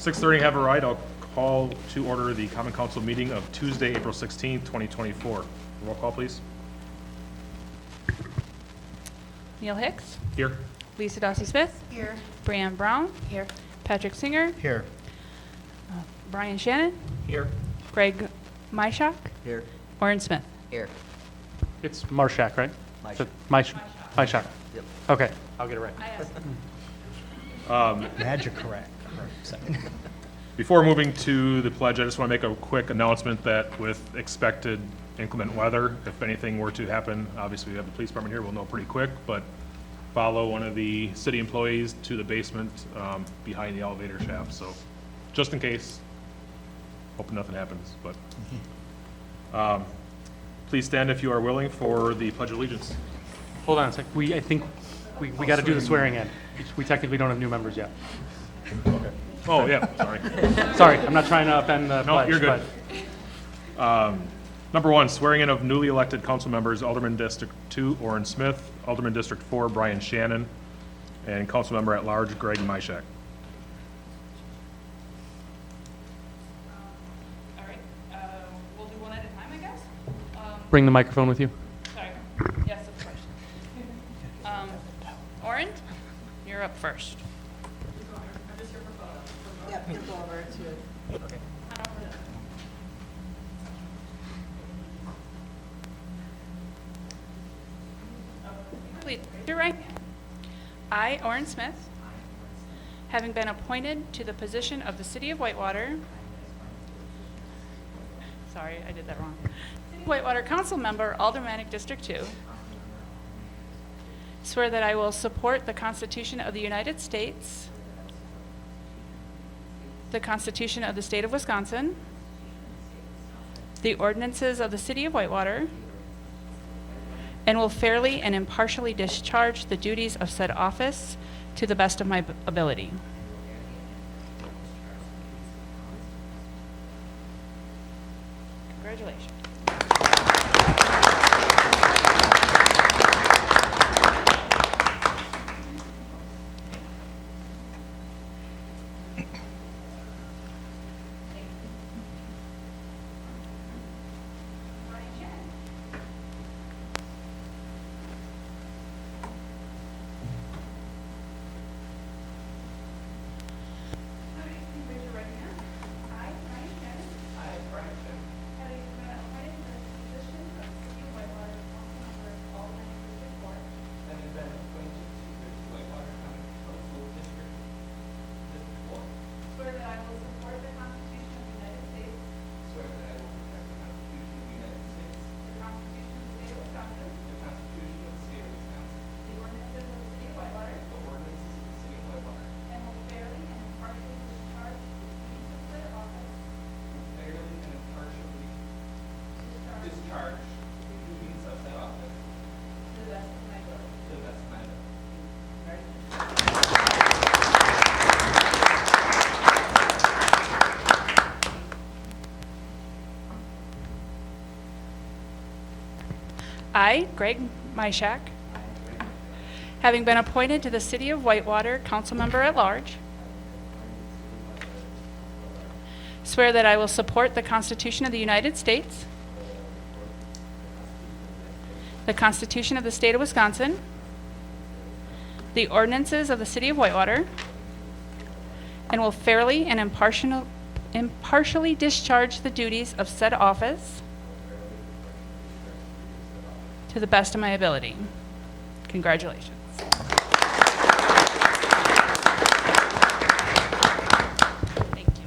6:30, have a ride. I'll call to order the Common Council meeting of Tuesday, April 16th, 2024. Roll call, please. Neil Hicks, Here. Lisa Dossie-Smith, Here. Brianne Brown, Here. Patrick Singer, Here. Brian Shannon, Here. Greg Myshak, Here. Warren Smith. Here. It's Marshak, right? Myshak. Myshak. Yep. Okay, I'll get it right. Magic correct. Second. Before moving to the pledge, I just want to make a quick announcement that with expected inclement weather, if anything were to happen, obviously we have the police department here, we'll know pretty quick, but follow one of the city employees to the basement behind the elevator shaft. So just in case, hoping nothing happens, but please stand if you are willing for the Pledge of Allegiance. Hold on a sec. I think we got to do the swearing in. We technically don't have new members yet. Okay. Oh, yeah, sorry. Sorry, I'm not trying to upend the No, pledge. you're good. but- Number one, swearing in of newly elected council members, Alderman District 2, Warren Smith, Alderman District 4, Brian Shannon, and council member at large, Greg Myshak. All right, we'll do one at a time, I guess. Bring the microphone with you. Sorry. Yes, of course. Oren, you're up first. Yep, you'll go over to. Please, your right. I, Oren Smith, having been appointed to the position of the City of Whitewater, sorry, I did that wrong. Whitewater Council Member, Aldermanic District 2, swear that I will support the Constitution of the United States, the Constitution of the State of Wisconsin, the ordinances of the City of Whitewater, and will fairly and impartially discharge the duties of said office to the best of my ability. Congratulations. Raise your right hand. I, Brian Shannon. I, Brian Shannon. Having been appointed to the position of City of Whitewater Council Member of Alderman District 4. Having been appointed to the Whitewater County Council District 4, Swear that I will support the Constitution of the United States, swear that I will protect the Constitution of the United States, the Constitution of the State of Wisconsin, the Constitution of the State of Wisconsin, the ordinances of the City of Whitewater, the ordinances of the City of Whitewater, and will fairly and impartially discharge the duties of said office fairly and impartially discharge the duties of said office to the best of my ability. to the best of my ability. I, Greg Myshak, having been appointed to the City of Whitewater Council Member at Large, swear that I will support the Constitution of the United States, the Constitution of the State of Wisconsin, the ordinances of the City of Whitewater, and will fairly and impartially discharge the duties of said office to the best of my ability. Congratulations. Thank you.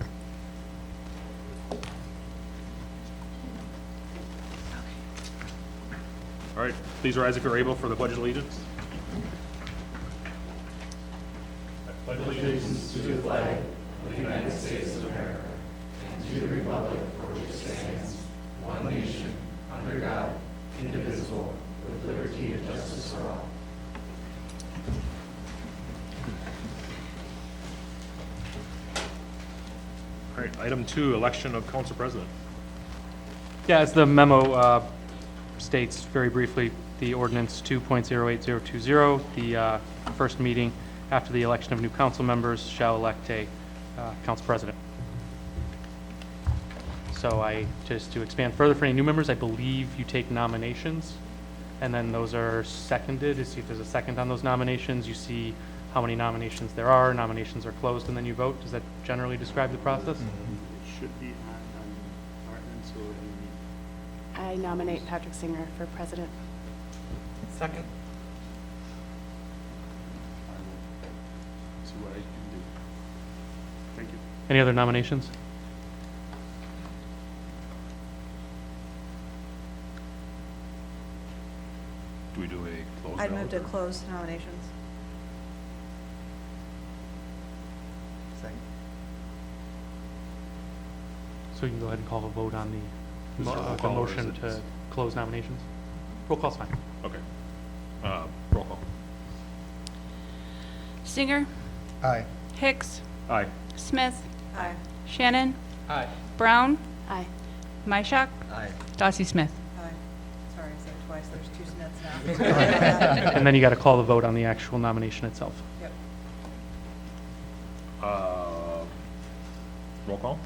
All right, please rise if you're able for the Pledge of Allegiance. I pledge allegiance to the flag All right, item 2, election of council president. Yeah, as the memo states very briefly, the ordinance 2.08020, the first meeting after the election of new council members shall elect a council president. So just to expand further for any new members, I believe you take nominations, and then those are seconded, to see if there's a second on those nominations. You see how many nominations there are, nominations are closed, and then you vote. Does that generally describe the process? Should be on ordinance or I nominate Patrick Singer for president. Second. see what I can do. Thank you. Any other nominations? Do we do a closed I'd move to ballot? close nominations. Second. So you can go ahead and call a vote on Is it a roll the call or is motion it- to close nominations. Roll call's fine. Okay. Roll call. Singer, Aye. Hicks, Aye. Smith, Aye. Shannon, Aye. Brown, Aye. Myshak, Aye. Dossie Smith. Aye. Sorry, I said it twice. There's two Smiths now. And then you got to call the vote on the actual nomination itself. Yep. Roll call?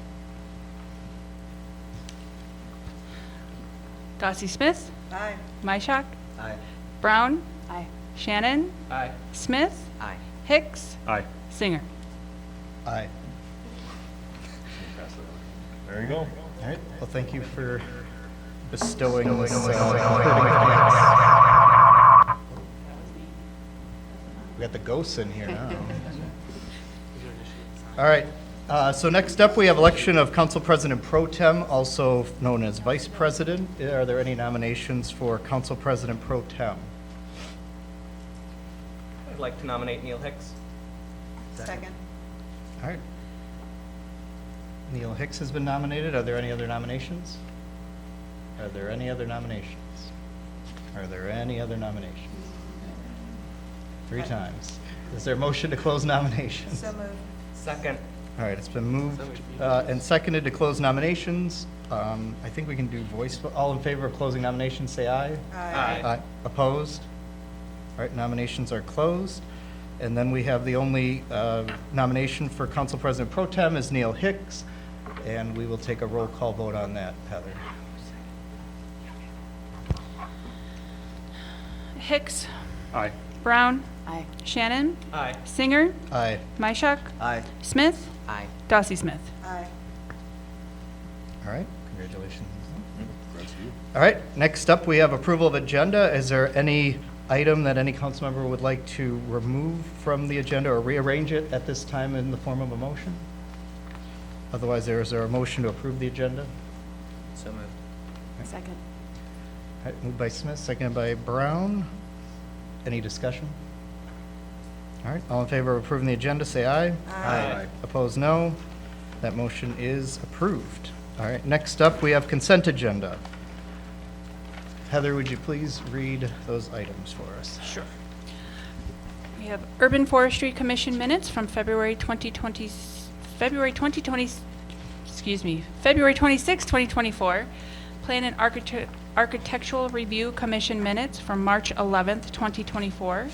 Dossie Smith, Aye. Myshak, Aye. Brown, Aye. Shannon, Aye. Smith, Aye. Hicks, Aye. Singer. Aye. There you go. All right, well, thank you for bestowing this courting of thanks. We got the ghosts in here now. All right, so next up, we have election of Council President Pro Tem, also known as Vice President. Are there any nominations for Council President Pro Tem? I'd like to nominate Neil Hicks. Second. All right. Neil Hicks has been nominated. Are there any other nominations? Are there any other nominations? Are there any other nominations? 3 times. Is there a motion to close nominations? So moved. Second. All right, it's been moved and seconded to close nominations. I think we can do voice, all in favor of closing nominations, say aye. Aye. Opposed? All right, nominations are closed. And then we have the only nomination for Council President Pro Tem is Neil Hicks, and we will take a roll call vote on that, Heather. Hicks, Aye. Brown, Aye. Shannon, Aye. Singer, Aye. Myshak, Aye. Smith, Aye. Dossie Smith. Aye. All right, congratulations. Congrats to you. All right, next up, we have approval of agenda. Is there any item that any council member would like to remove from the agenda or rearrange it at this time in the form of a motion? Otherwise, is there a motion to approve the agenda? So moved. Second. All right, moved by Smith, seconded by Brown. Any discussion? All right, all in favor of approving the agenda, say aye. Aye. Opposed, no. That motion is approved. All right, next up, we have consent agenda. Heather, would you please read those items for us? Sure. We have Urban Forestry Commission minutes from February 26, 2024. Plan and Architectural Review Commission minutes from March 11th, 2024.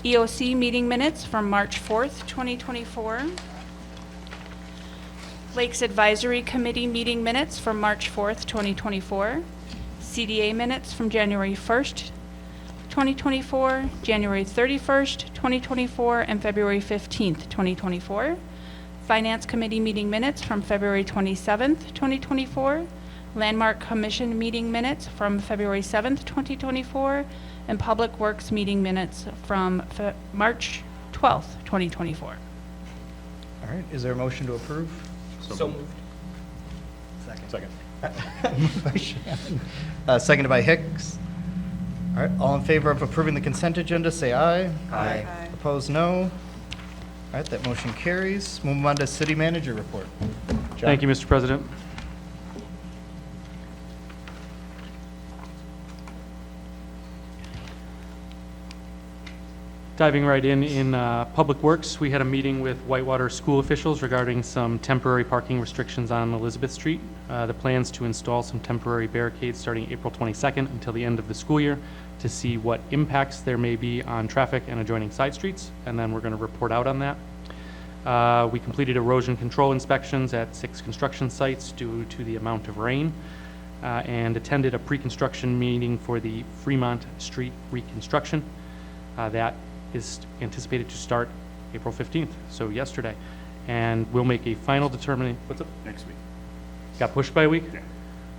EOC meeting minutes from March 4th, 2024. Lakes Advisory Committee meeting minutes from March 4th, 2024. CDA minutes from January 1st, 2024, January 31st, 2024, and February 15th, 2024. Finance Committee meeting minutes from February 27th, 2024. Landmark Commission meeting minutes from February 7th, 2024. And Public Works meeting minutes from March 12th, 2024. All right, is there a motion to approve? So moved. Second. Moved by Shannon. Seconded by Hicks. All right, all in favor of approving the consent agenda, say aye. Aye. Opposed, no. All right, that motion carries. Move on to city manager report. John? Thank you, Mr. President. Diving right in Public Works, we had a meeting with Whitewater school officials regarding some temporary parking restrictions on Elizabeth Street. The plans to install some temporary barricades starting April 22nd until the end of the school year to see what impacts there may be on traffic and adjoining side streets, and then we're going to report out on that. We completed erosion control inspections at 6 construction sites due to the amount of rain, and attended a pre-construction meeting for the Fremont Street reconstruction. That is anticipated to start April 15th, so yesterday. And we'll make a final determination. What's up? Next week. Got pushed by a week? Yeah.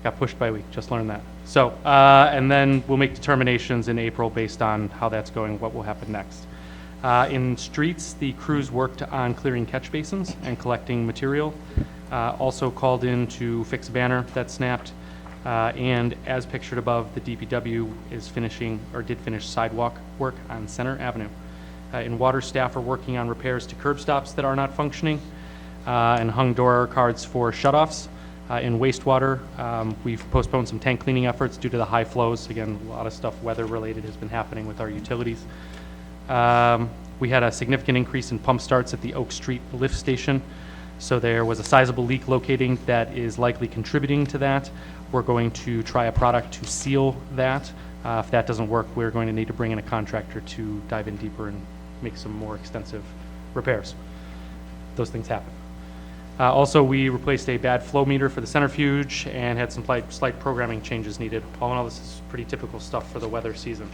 Got pushed by a week, just learned that. So, and then we'll make determinations in April based on how that's going, what will happen next. In streets, the crews worked on clearing catch basins and collecting material. Also called in to fix a banner that snapped. And as pictured above, the DPW is finishing, or did finish sidewalk work on Center Avenue. In water, staff are working on repairs to curb stops that are not functioning, and hung door cards for shutoffs. In wastewater, we've postponed some tank cleaning efforts due to the high flows. Again, a lot of stuff weather-related has been happening with our utilities. We had a significant increase in pump starts at the Oak Street lift station, so there was a sizable leak locating that is likely contributing to that. We're going to try a product to seal that. If that doesn't work, we're going to need to bring in a contractor to dive in deeper and make some more extensive repairs. Those things happen. Also, we replaced a bad flow meter for the centrifuge and had some slight programming changes needed. All in all, this is pretty typical stuff for the weather season.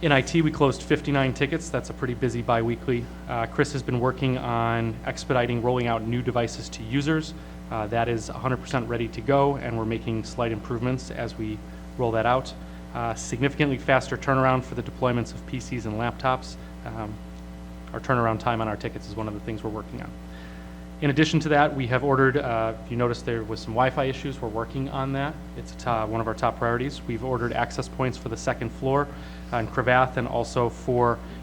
In IT, we closed 59 tickets. That's a pretty busy bi-weekly. Chris has been working on expediting rolling out new devices to users. That is 100% ready to go, and we're making slight improvements as we roll that out. Significantly faster turnaround for the deployments of PCs and laptops. Our turnaround time on our tickets is one of the things we're working on. In addition to that, we have ordered, if you noticed there was some Wi-Fi issues, we're working on that. It's one of our top priorities. We've ordered access points for the second floor in Cravath and also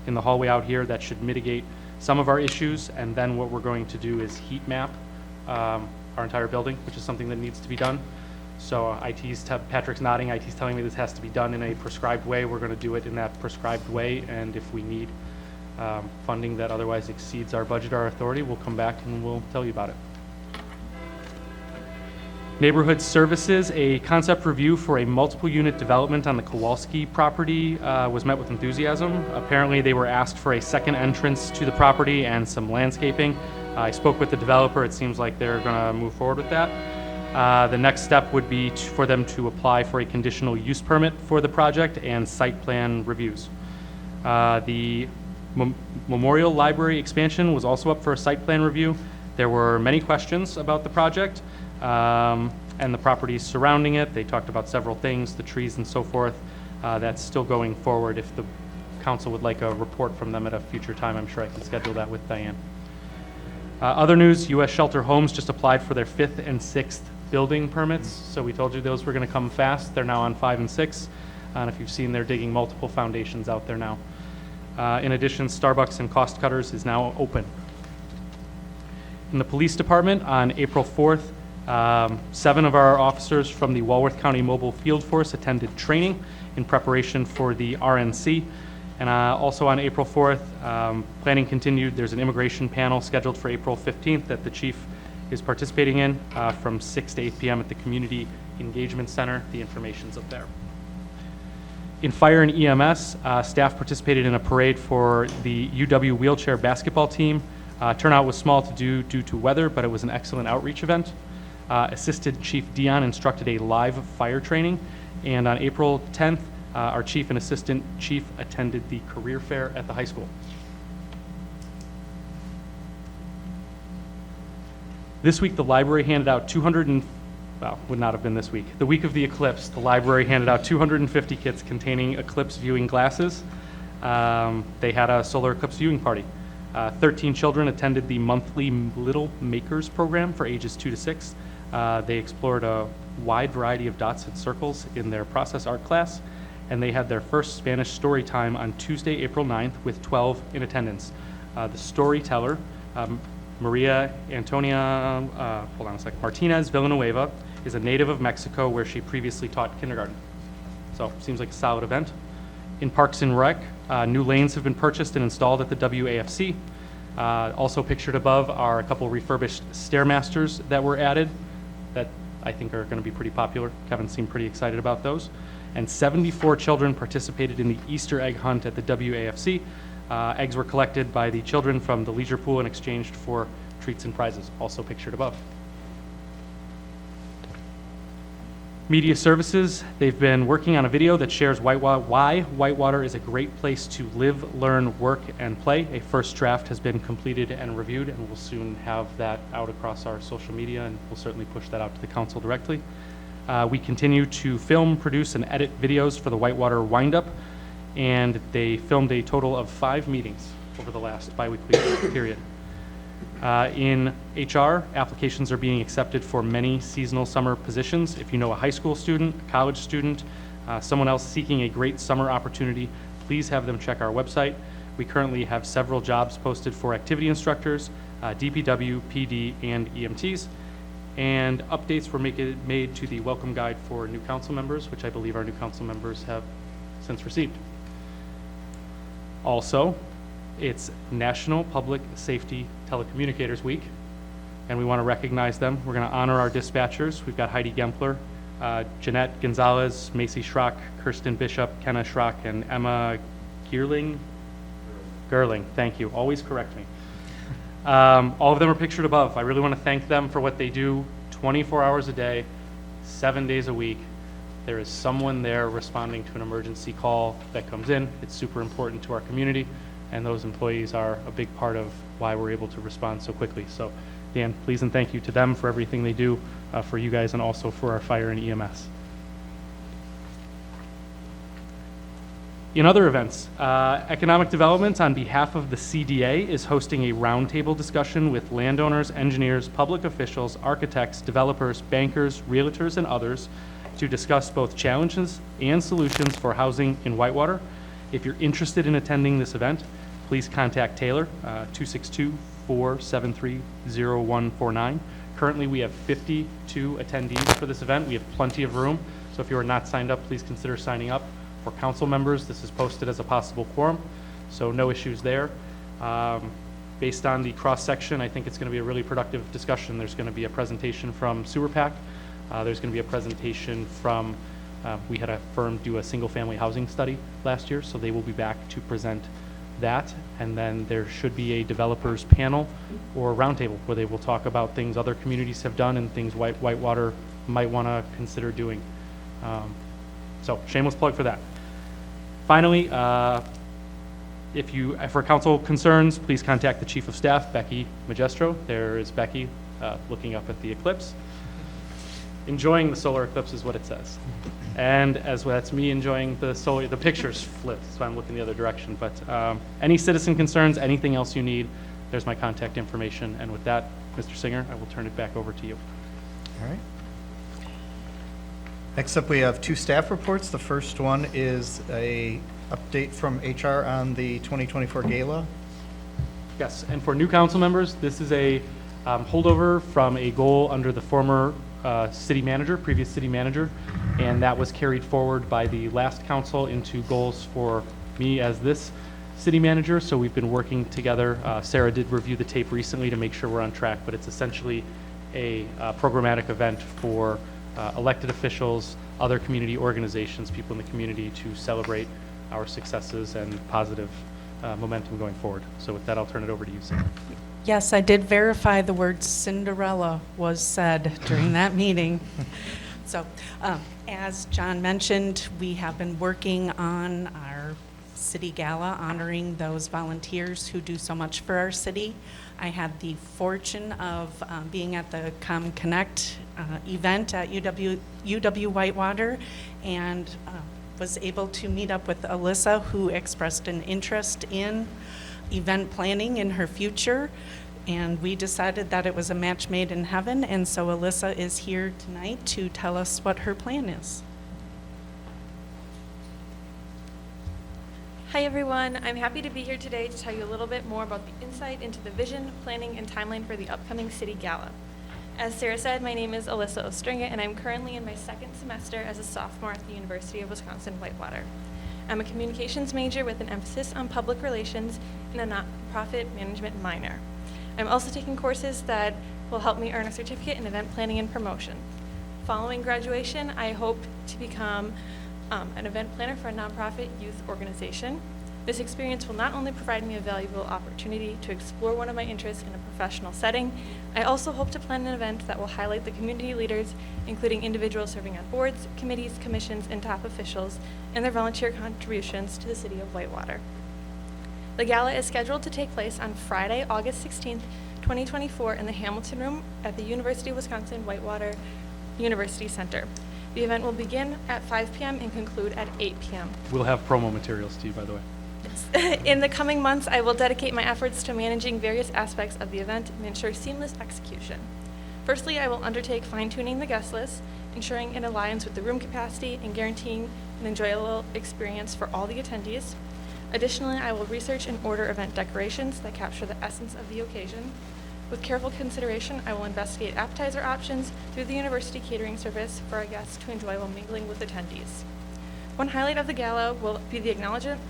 in the hallway out here. That should mitigate some of our issues. And then what we're going to do is heat map our entire building, which is something that needs to be done. So Patrick's nodding, IT's telling me this has to be done in a prescribed way. We're going to do it in that prescribed way, and if we need funding that otherwise exceeds our budget or authority, we'll come back and we'll tell you about it. Neighborhood Services, a concept review for a multiple unit development on the Kowalski property was met with enthusiasm. Apparently they were asked for a second entrance to the property and some landscaping. I spoke with the developer. It seems like they're going to move forward with that. The next step would be for them to apply for a conditional use permit for the project and site plan reviews. The Memorial Library expansion was also up for a site plan review. There were many questions about the project and the properties surrounding it. They talked about several things, the trees and so forth. That's still going forward. If the council would like a report from them at a future time, I'm sure I can schedule that with Diane. Other news, U.S. Shelter Homes just applied for their 5th and 6th building permits. So we told you those were going to come fast. They're now on 5 and 6. And if you've seen, they're digging multiple foundations out there now. In addition, Starbucks and Cost Cutters is now open. In the police department, on April 4th, 7 of our officers from the Walworth County Mobile Field Force attended training in preparation for the RNC. And also on April 4th, planning continued. There's an immigration panel scheduled for April 15th that the chief is participating in from 6 to 8 p.m. at the Community Engagement Center. The information's up there. In fire and EMS, staff participated in a parade for the UW wheelchair basketball team. Turnout was small due to weather, but it was an excellent outreach event. Assistant Chief Dion instructed a live fire training, and on April 10th, our chief and assistant chief attended the career fair at the high school. This week, the library handed out would not have been this week. The week of the eclipse, the library handed out 250 kits containing eclipse viewing glasses. They had a solar eclipse viewing party. 13 children attended the monthly Little Makers program for ages 2 to 6. They explored a wide variety of dots and circles in their process art class, and they had their first Spanish story time on Tuesday, April 9th, with 12 in attendance. The storyteller, Maria Antonia Martinez Villanueva, is a native of Mexico, where she previously taught kindergarten. So seems like a solid event. In Parks and Rec, new lanes have been purchased and installed at the WAFC. Also pictured above are a couple refurbished Stairmasters that were added that I think are going to be pretty popular. Kevin seemed pretty excited about those. And 74 children participated in the Easter egg hunt at the WAFC. Eggs were collected by the children from the leisure pool and exchanged for treats and prizes, also pictured above. Media Services, they've been working on a video that shares why Whitewater is a great place to live, learn, work, and play. A first draft has been completed and reviewed, and we'll soon have that out across our social media, and we'll certainly push that out to the council directly. We continue to film, produce, and edit videos for the Whitewater Windup, and they filmed a total of 5 meetings over the last biweekly period. In HR, applications are being accepted for many seasonal summer positions. If you know a high school student, a college student, someone else seeking a great summer opportunity, please have them check our website. We currently have several jobs posted for activity instructors, DPW, PD, and EMTs. And updates were made to the welcome guide for new council members, which I believe our new council members have since received. Also, it's National Public Safety Telecommunicators Week, and we want to recognize them. We're going to honor our dispatchers. We've got Heidi Gempler, Jeanette Gonzalez, Macy Schrock, Kirsten Bishop, Kenna Schrock, and Emma Gerling, thank you. Always correct me. All of them are pictured above. I really want to thank them for what they do 24 hours a day, 7 days a week. There is someone there responding to an emergency call that comes in. It's super important to our community, and those employees are a big part of why we're able to respond so quickly. So, Dan, please and thank you to them for everything they do for you guys and also for our fire and EMS. In other events, Economic Development, on behalf of the CDA, is hosting a roundtable discussion with landowners, engineers, public officials, architects, developers, bankers, realtors, and others to discuss both challenges and solutions for housing in Whitewater. If you're interested in attending this event, please contact Taylor, 262-473-0149. Currently, we have 52 attendees for this event. We have plenty of room, so if you are not signed up, please consider signing up. For council members, this is posted as a possible quorum, so no issues there. Based on the cross-section, I think it's going to be a really productive discussion. There's going to be a presentation from Sewer PAC. There's going to be a presentation from, we had a firm do a single-family housing study last year, so they will be back to present that. And then there should be a developers panel or roundtable where they will talk about things other communities have done and things Whitewater might want to consider doing. So shameless plug for that. Finally, for council concerns, please contact the Chief of Staff, Becky Magestro. There is Becky looking up at the eclipse. Enjoying the solar eclipse is what it says. And as well, that's me enjoying the pictures flipped, so I'm looking the other direction. But any citizen concerns, anything else you need, there's my contact information. And with that, Mr. Singer, I will turn it back over to you. All right. Next up, we have 2 staff reports. The first one is a update from HR on the 2024 gala. Yes, and for new council members, this is a holdover from a goal under the former previous city manager, and that was carried forward by the last council into goals for me as this city manager. So we've been working together. Sarah did review the tape recently to make sure we're on track, but it's essentially a programmatic event for elected officials, other community organizations, people in the community to celebrate our successes and positive momentum going forward. So with that, I'll turn it over to you, Sarah. Yes, I did verify the word Cinderella was said during that meeting. So, as John mentioned, we have been working on our city gala, honoring those volunteers who do so much for our city. I had the fortune of being at the Connect event at UW Whitewater, and was able to meet up with Alyssa, who expressed an interest in event planning in her future, and we decided that it was a match made in heaven, and so Alyssa is here tonight to tell us what her plan is. Hi everyone, I'm happy to be here today to tell you a little bit more about the insight into the vision, planning, and timeline for the upcoming City Gala. As Sarah said, my name is Alyssa Ostringa, and I'm currently in my 2nd semester as a sophomore at the University of Wisconsin-Whitewater. I'm a communications major with an emphasis on public relations and a nonprofit management minor. I'm also taking courses that will help me earn a certificate in event planning and promotion. Following graduation, I hope to become an event planner for a nonprofit youth organization. This experience will not only provide me a valuable opportunity to explore one of my interests in a professional setting, I also hope to plan an event that will highlight the community leaders, including individuals serving on boards, committees, commissions, and top officials, and their volunteer contributions to the city of Whitewater. The gala is scheduled to take place on Friday, August 16th, 2024 in the Hamilton Room at the University of Wisconsin-Whitewater University Center. The event will begin at 5 p.m. and conclude at 8 p.m. We'll have promo materials to you, by the way. In the coming months, I will dedicate my efforts to managing various aspects of the event and ensure seamless execution. Firstly, I will undertake fine-tuning the guest list, ensuring it aligns with the room capacity and guaranteeing an enjoyable experience for all the attendees. Additionally, I will research and order event decorations that capture the essence of the occasion. With careful consideration, I will investigate appetizer options through the university catering service for our guests to enjoy while mingling with attendees. One highlight of the gala will be the acknowledgement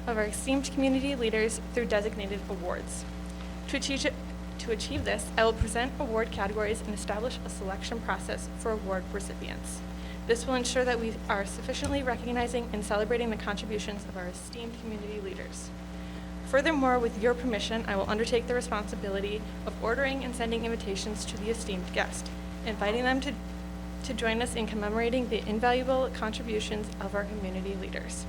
of our esteemed community leaders through designated awards. To achieve this, I will present award categories and establish a selection process for award recipients. This will ensure that we are sufficiently recognizing and celebrating the contributions of our esteemed community leaders. Furthermore, with your permission, I will undertake the responsibility of ordering and sending invitations to the esteemed guest, inviting them to join us in commemorating the invaluable contributions of our community leaders.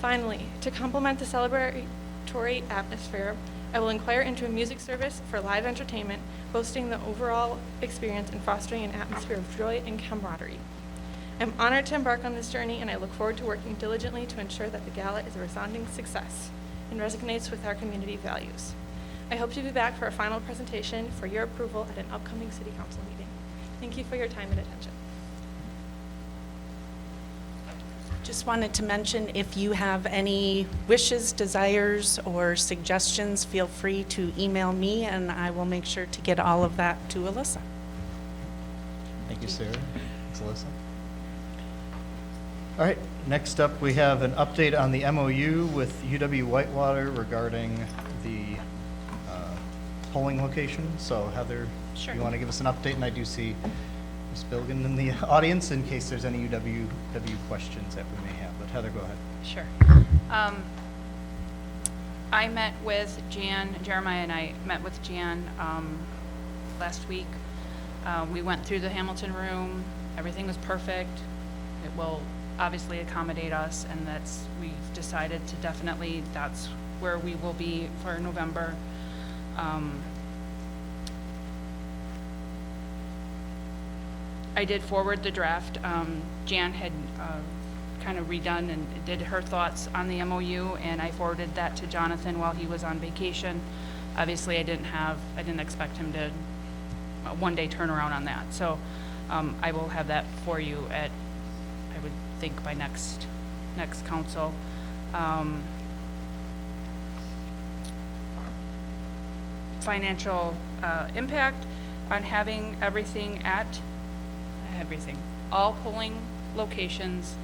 Finally, to complement the celebratory atmosphere, I will inquire into a music service for live entertainment, boosting the overall experience and fostering an atmosphere of joy and camaraderie. I'm honored to embark on this journey, and I look forward to working diligently to ensure that the gala is a resounding success and resonates with our community values. I hope to be back for a final presentation for your approval at an upcoming City Council meeting. Thank you for your time and attention. Just wanted to mention, if you have any wishes, desires, or suggestions, feel free to email me, and I will make sure to get all of that to Alyssa. Thank you, Sarah. Thanks, Alyssa. All right, next up, we have an update on the MOU with UW-Whitewater regarding the polling location. So Heather, Sure. you want to give us an update? And I do see Ms. Bilgan in the audience in case there's any UW questions that we may have. But Heather, go ahead. Sure. I met with Jan, Jeremiah and I met with Jan last week. We went through the Hamilton room. Everything was perfect. It will obviously accommodate us, and we've decided to definitely, that's where we will be for November. I did forward the draft. Jan had kind of redone and did her thoughts on the MOU, and I forwarded that to Jonathan while he was on vacation. Obviously, I didn't expect him to a one-day turnaround on that. So I will have that for you at, I would think, by next council. Financial impact on having all polling locations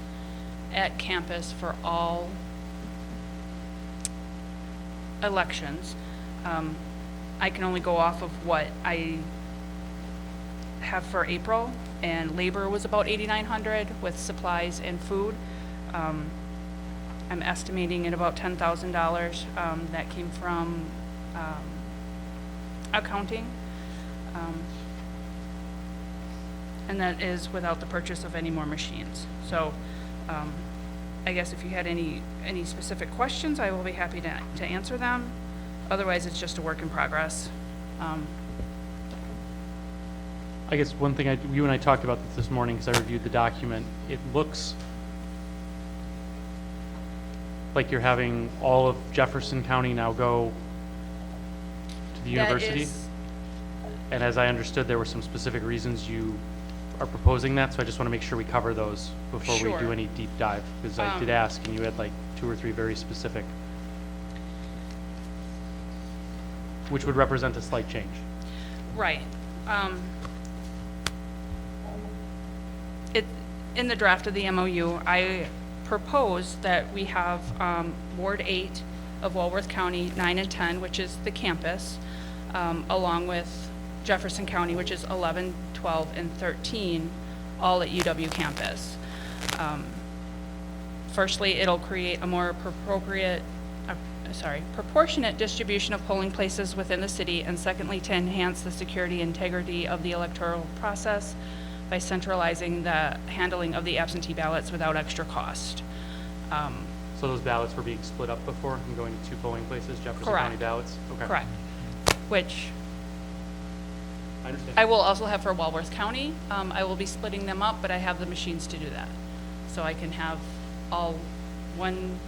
at campus for all elections. I can only go off of what I have for April, and labor was about $8,900 with supplies and food. I'm estimating at about $10,000 that came from accounting. And that is without the purchase of any more machines. So I guess if you had any specific questions, I will be happy to answer them. Otherwise, it's just a work in progress. I guess one thing, you and I talked about this morning because I reviewed the document. It looks like you're having all of Jefferson County now go to the university. And as I understood, there were some specific reasons you are proposing that, so I just want to make sure we cover those before we do Sure. any deep dive, because I did ask, and you had like 2 or 3 very specific, which would represent a slight change. Right. In the draft of the MOU, I propose that we have Ward 8 of Walworth County, 9 and 10, which is the campus, along with Jefferson County, which is 11, 12, and 13, all at UW campus. Firstly, it'll create a more proportionate distribution of polling places within the city, and secondly, to enhance the security and integrity of the electoral process by centralizing the handling of the absentee ballots without extra cost. So those ballots were being split up before and going to two polling places, Jefferson Correct. County ballots? Okay. Correct. Which I understand. I will also have for Walworth County. I will be splitting them up, but I have the machines to do that. So I can have all one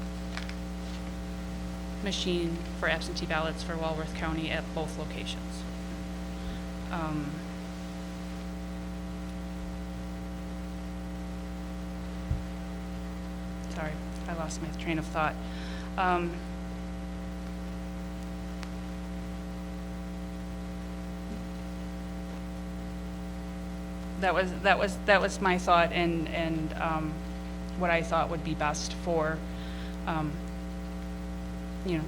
machine for absentee ballots for Walworth County at both locations. Sorry, I lost my train of thought. That was my thought, and what I thought would be best for,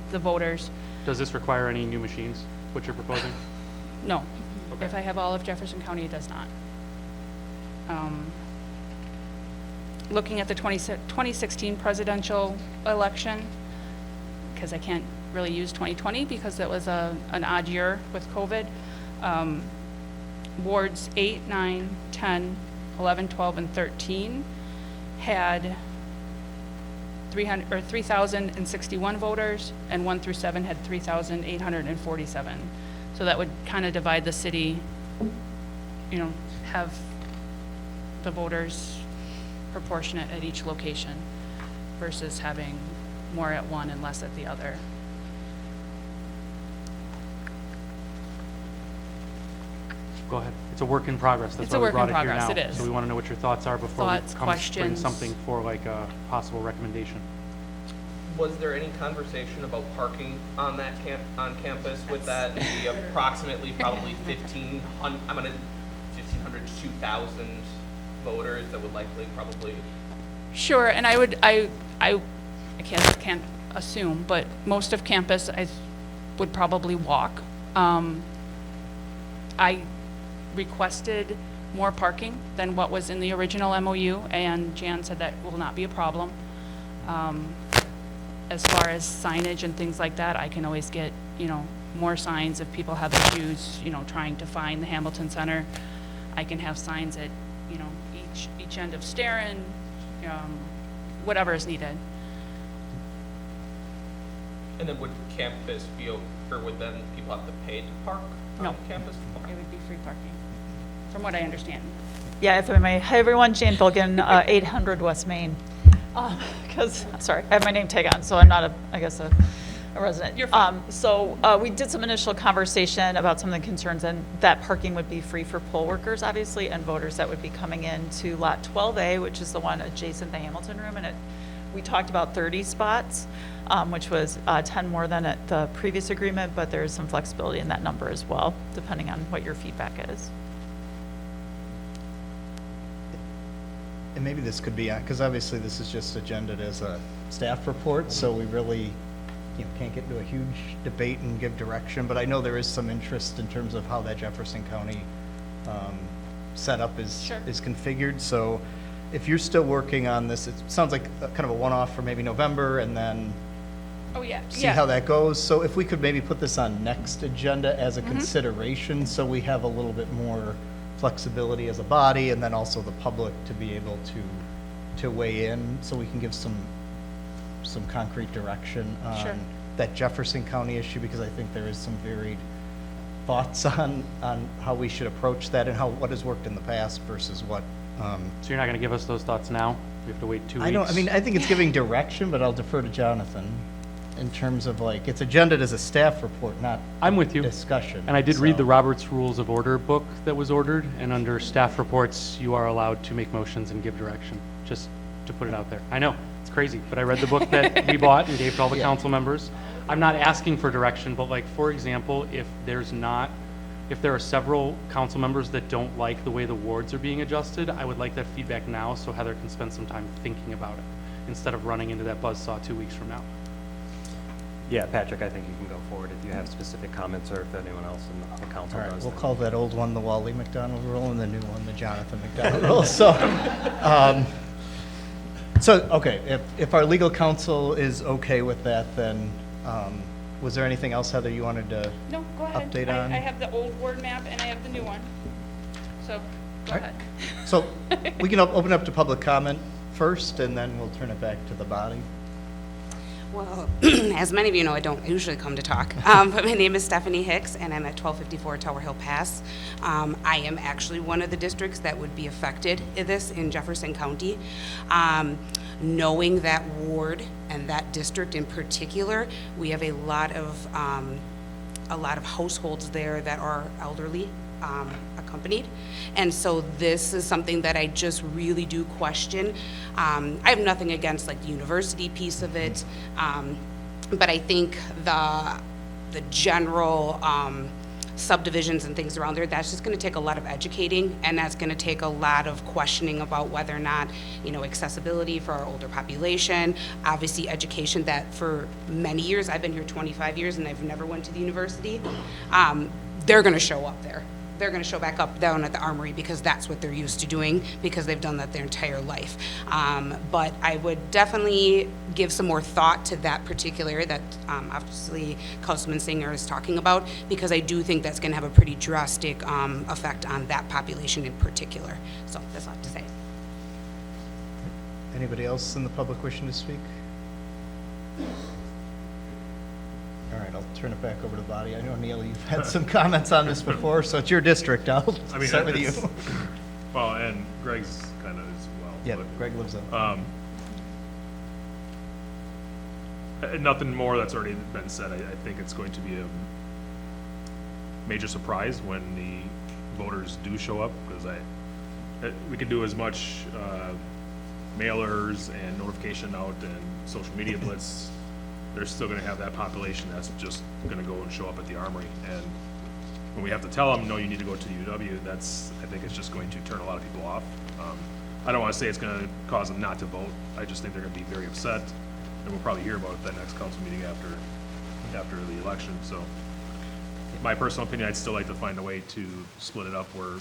the voters. Does this require any new machines, what you're proposing? No. Okay. If I have all of Jefferson County, it does not. Looking at the 2016 presidential election, because I can't really use 2020 because it was an odd year with COVID. Wards 8, 9, 10, 11, 12, and 13 had 3,061 voters, and 1 through 7 had 3,847. So that would kind of divide the city, have the voters proportionate at each location versus having more at one and less at the other. Go ahead. It's a work in progress. That's It's a why we work in brought it here progress. now. It is. So we want to know what your thoughts are before Thoughts, we bring questions. something for like a possible recommendation. Was there any conversation about parking on that on campus with that, the approximately probably 1,500 to 2,000 voters that would likely probably? Sure, and I can't assume, but most of campus would probably walk. I requested more parking than what was in the original MOU, and Jan said that will not be a problem. As far as signage and things like that, I can always get, more signs if people have issues, trying to find the Hamilton Center. I can have signs at, each end of Starin, whatever is needed. And then would campus be, or would then people have to pay to park No. on campus? It would be free parking, from what I understand. Yeah, if I may. Hi, everyone. Jane Bilgan, 800 West Main. Sorry, I have my name tag on, so I'm not a resident. You're fine. So we did some initial conversation about some of the concerns, and that parking would be free for poll workers, obviously, and voters that would be coming in to Lot 12A, which is the one adjacent the Hamilton Room, and we talked about 30 spots, which was 10 more than at the previous agreement, but there is some flexibility in that number as well, depending on what your feedback is. And maybe this could be, because obviously this is just agended as a staff report, so we really, can't get into a huge debate and give direction, but I know there is some interest in terms of how that Jefferson County setup is Sure. is configured. So if you're still working on this, it sounds like kind of a one-off for maybe November, and then Oh, yeah. see how that goes. So if we could maybe put this on next agenda as a consideration, so we have a little bit more flexibility as a body, and then also the public to be able to weigh in, so we can give some concrete direction Sure. on that Jefferson County issue, because I think there is some varied thoughts on how we should approach that, and what has worked in the past versus what. So you're not going to give us those thoughts now? We have to wait 2 weeks? I think it's giving direction, but I'll defer to Jonathan in terms of it's agended as a staff report, not I'm with you. discussion. And I did read so. the Robert's Rules of Order book that was ordered, and under staff reports, you are allowed to make motions and give direction, just to put it out there. I know, it's crazy, but I read the book that we bought and gave to all the Yeah. council members. I'm not asking for direction, but for example, if there are several council members that don't like the way the wards are being adjusted, I would like that feedback now so Heather can spend some time thinking about it, instead of running into that buzzsaw 2 weeks from now. Yeah, Patrick, I think you can go forward if you have specific comments, or if anyone else in the council All right, does. we'll call that old one the Wally McDonald rule, and the new one the Jonathan McDonald rule. So, So, okay, if our legal counsel is okay with that, then, was there anything else, Heather, you wanted to? No, go ahead. Update on? I have the old word map and I have the new one. So, go All right. ahead. So, we can open up to public comment first, and then we'll turn it back to the body. Well, as many of you know, I don't usually come to talk, but my name is Stephanie Hicks, and I'm at 1254 Tower Hill Pass. I am actually one of the districts that would be affected in this in Jefferson County. Knowing that ward and that district in particular, we have a lot of households there that are elderly, accompanied. And so this is something that I just really do question. I have nothing against like the university piece of it, but I think the general subdivisions and things around there, that's just going to take a lot of educating, and that's going to take a lot of questioning about whether or not, accessibility for our older population, obviously education that for many years, I've been here 25 years and I've never went to the university, they're going to show up there. They're going to show back up down at the Armory because that's what they're used to doing because they've done that their entire life. But I would definitely give some more thought to that particular area that obviously Councilman Singer is talking about, because I do think that's going to have a pretty drastic effect on that population in particular. So that's all I have to say. Anybody else in the public wishing to speak? All right, I'll turn it back over to the body. I know, Neil, you've had some comments on this before, so it's your district. I'll start with you. Well, and Greg's kind of as well. Yeah, but, Greg lives up. Nothing more that's already been said. I think it's going to be a major surprise when the voters do show up, because we can do as much mailers and notification out and social media blitz. They're still going to have that population that's just going to go and show up at the Armory. And when we have to tell them, no, you need to go to the UW, I think it's just going to turn a lot of people off. I don't want to say it's going to cause them not to vote. I just think they're going to be very upset, and we'll probably hear about it at that next council meeting after the election. So my personal opinion, I'd still like to find a way to split it up where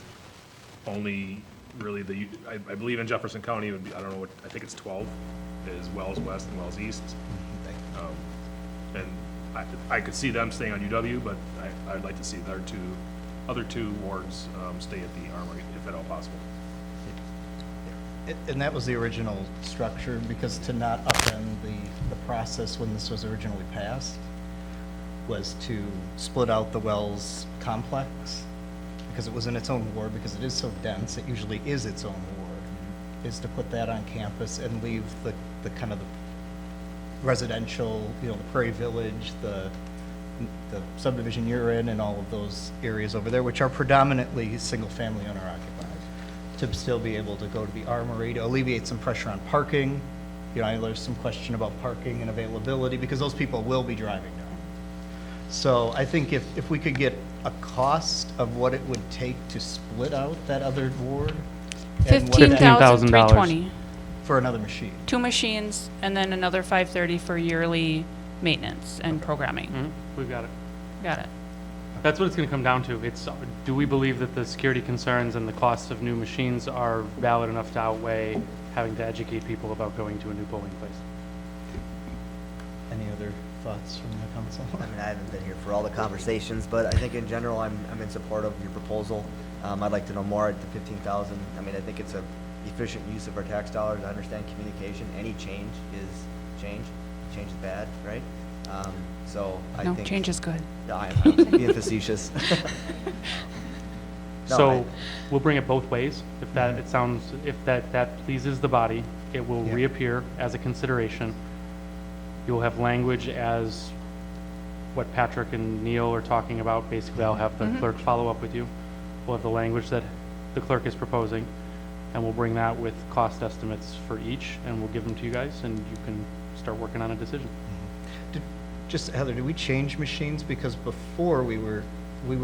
only really I believe in Jefferson County, it would be, I don't know what, I think it's 12 is Wells West and Wells East. And I could see them staying on UW, but I'd like to see their other two wards stay at the Armory, if at all possible. And that was the original structure, because to not upend the process when this was originally passed was to split out the Wells complex, because it was in its own ward, because it is so dense, it usually is its own ward, is to put that on campus and leave the kind of the residential, the Prairie Village, the subdivision you're in, and all of those areas over there, which are predominantly single-family owner-occupied, to still be able to go to the Armory, to alleviate some pressure on parking. There's some question about parking and availability, because those people will be driving down. So I think if we could get a cost of what it would take to split out that other ward, and what that- $15,320. for another machine. 2 machines, and then another $530 for yearly maintenance and programming. We've got it. Got it. That's what it's going to come down to. It's, do we believe that the security concerns and the cost of new machines are valid enough to outweigh having to educate people about going to a new polling place? Any other thoughts from the council? I mean, I haven't been here for all the conversations, but I think in general, I'm in support of your proposal. I'd like to know more at the 15,000. I mean, I think it's a efficient use of our tax dollars. I understand communication. Any change is change. Change is bad, right? So I No, think change is good. I'm being facetious. No, So we'll bring it both ways. If that pleases the body, it will Yeah. reappear as a consideration. You'll have language as what Patrick and Neil are talking about. Basically, I'll have the clerk follow up with you. We'll have the language that the clerk is proposing, and we'll bring that with cost estimates for each, and we'll give them to you guys, and you can start working on a decision. Just, Heather, did we change machines? Because before we were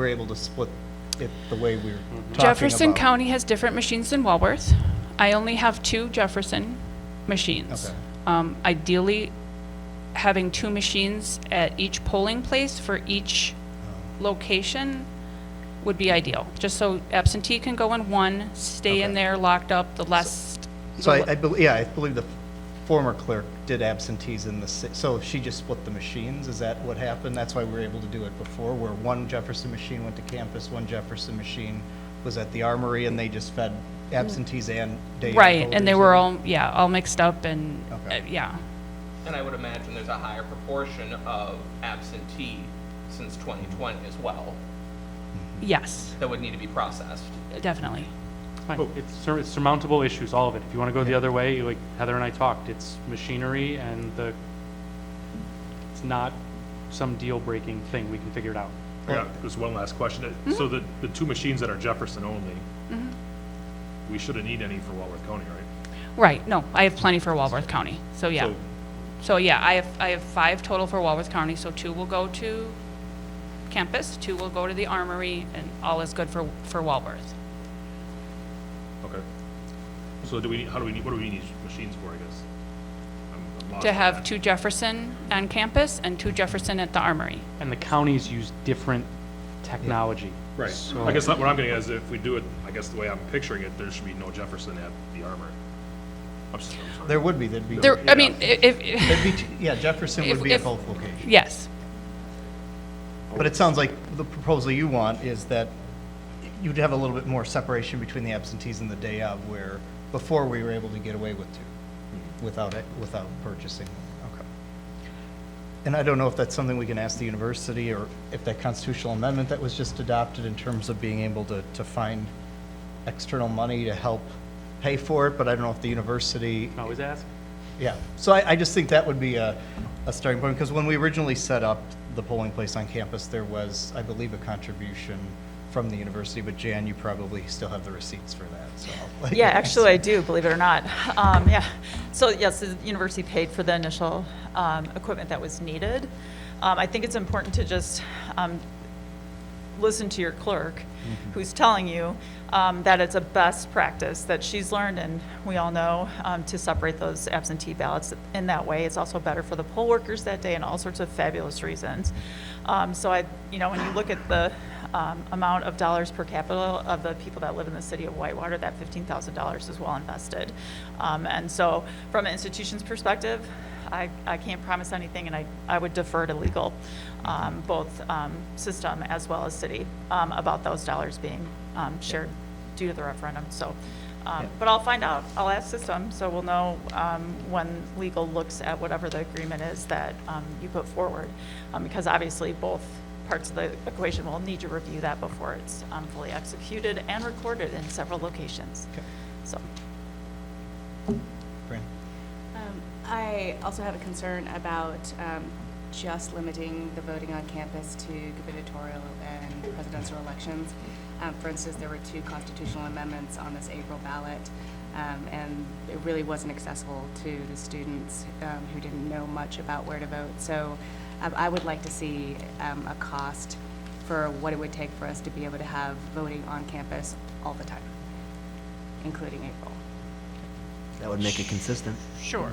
able to split it the way we were talking Jefferson about. County has different machines than Walworth. I only have 2 Jefferson machines. Okay. Ideally, having 2 machines at each polling place for each location would be ideal, just so absentee can go in one, stay in Okay. there locked up, the less. So I believe the former clerk did absentees in the, so she just split the machines, is that what happened? That's why we were able to do it before, where one Jefferson machine went to campus, one Jefferson machine was at the Armory, and they just fed absentees and day Right, and they holders were in? all mixed up and, Okay. yeah. And I would imagine there's a higher proportion of absentee since 2020 as well Yes, that would need to be processed. definitely. Fine. It's surmountable issues, all of it. If you want to go the other way, like Heather and I talked, it's machinery and it's not some deal-breaking thing. We can figure it out. Yeah, just one last question. So the two machines that are Jefferson only, we shouldn't need any for Walworth County, right? Right, no, I have plenty for Walworth County, so yeah. So- So yeah, I have 5 total for Walworth County, so 2 will go to campus, 2 will go to the Armory, and all is good for Walworth. Okay. So what do we need machines for, I guess? I'm lost To on have that. 2 Jefferson on campus and 2 Jefferson at the Armory. And the counties use different technology. Right. So- I guess what I'm getting at is if we do it, I guess the way I'm picturing it, there should be no Jefferson at the Armory. I'm sorry. There would be, there'd be. There, I mean, There'd be, yeah, Jefferson would be at If- both locations. yes, But it sounds like the proposal you want is that you'd have a little bit more separation between the absentees and the day of, where before we were able to get away with 2, without purchasing. Okay. And I don't know if that's something we can ask the university, or if that constitutional amendment that was just adopted in terms of being able to find external money to help pay for it, but I don't know if the university. Always ask. Yeah, so I just think that would be a starting point, because when we originally set up the polling place on campus, there was, I believe, a contribution from the university, but Jan, you probably still have the receipts for that, so. I'll let Yeah, you actually, I answer. do, believe it or not. Yeah. So yes, the university paid for the initial equipment that was needed. I think it's important to just listen to your clerk, who's telling you that it's a best practice that she's learned, and we all know, to separate those absentee ballots in that way. It's also better for the poll workers that day, and all sorts of fabulous reasons. So when you look at the amount of dollars per capita of the people that live in the city of Whitewater, that $15,000 is well invested. And so from an institution's perspective, I can't promise anything, and I would defer to legal, both system as well as city, about those dollars being shared due to the referendum. So, but I'll find out. I'll ask system, so we'll know when legal looks at whatever the agreement is that you put forward, because obviously both parts of the equation will need to review that before it's fully executed and recorded in several locations. Okay. So. Fran? I also have a concern about just limiting the voting on campus to gubernatorial and presidential elections. For instance, there were 2 constitutional amendments on this April ballot, and it really wasn't accessible to the students who didn't know much about where to vote. So I would like to see a cost for what it would take for us to be able to have voting on campus all the time, including April. That would make it consistent. sure.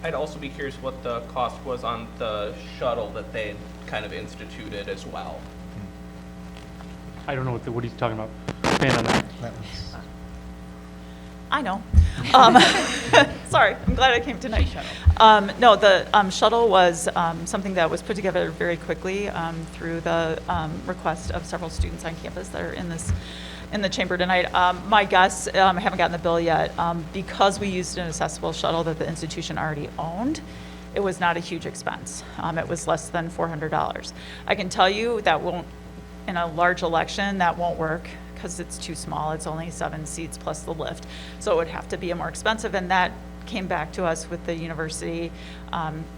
I'd also be curious what the cost was on the shuttle that they kind of instituted as well. I don't know what he's talking about. Expand on that. That was, I know. Sorry, I'm glad I came tonight. No, the shuttle was something that was put together very quickly through the request of several students on campus that are in the chamber tonight. My guess, I haven't gotten the bill yet, because we used an accessible shuttle that the institution already owned, it was not a huge expense. It was less than $400. I can tell you that won't, in a large election, that won't work because it's too small. It's only 7 seats plus the lift. So it would have to be a more expensive, and that came back to us with the university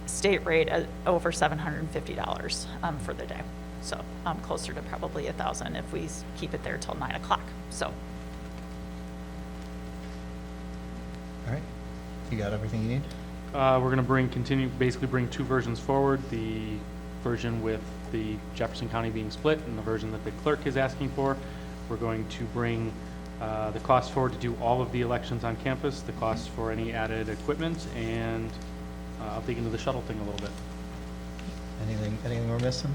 state rate at over $750 for the day. So closer to probably $1,000 if we keep it there till 9 o'clock. So. all right. You got everything you need? We're going to basically bring 2 versions forward, the version with the Jefferson County being split and the version that the clerk is asking for. We're going to bring the cost forward to do all of the elections on campus, the cost for any added equipment, and I'll dig into the shuttle thing a little bit. Anything we're missing?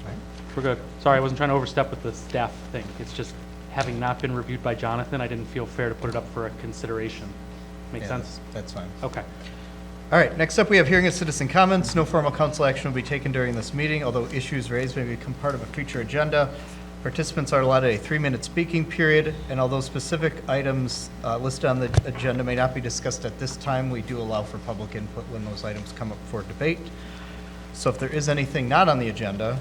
All right. We're good. Sorry, I wasn't trying to overstep with the staff thing. It's just, having not been reviewed by Jonathan, I didn't feel fair to put it up for a consideration. Make Yeah, sense? That's fine. Okay. All right, next up, we have hearing of citizen comments. No formal council action will be taken during this meeting, although issues raised may become part of a future agenda. Participants are allotted a 3-minute speaking period, and although specific items listed on the agenda may not be discussed at this time, we do allow for public input when those items come up for debate. So if there is anything not on the agenda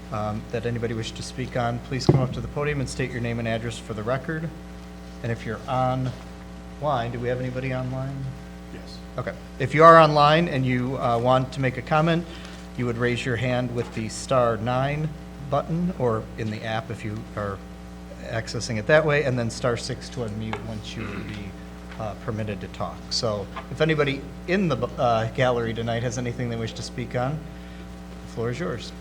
that anybody wishes to speak on, please come up to the podium and state your name and address for the record. And if you're online, do we have anybody online? Yes. Okay. If you are online and you want to make a comment, you would raise your hand with the *9 button, or in the app if you are accessing it that way, and then *6 to unmute once you would be permitted to talk. So if anybody in the gallery tonight has anything they wish to speak on, the floor is yours.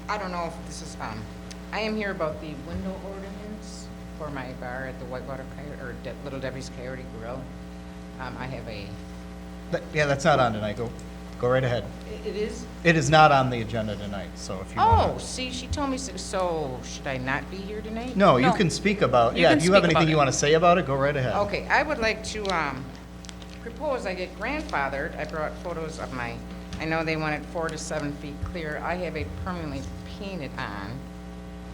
I don't know if this is, I am here about the window ordinance for my bar at the Whitewater, or Little Debbie's Coyote Grill. I have a, Yeah, that's not on tonight. Go right ahead. it is? It is not on the agenda tonight, so if you Oh, want. see, she told me, so should I not be here tonight? No, you No. can speak about, You yeah, can if you have speak about anything you it. want to say about it, go right ahead. Okay, I would like to propose I get grandfathered. I brought photos of my, I know they want it 4 to 7 feet clear. I have it permanently painted on.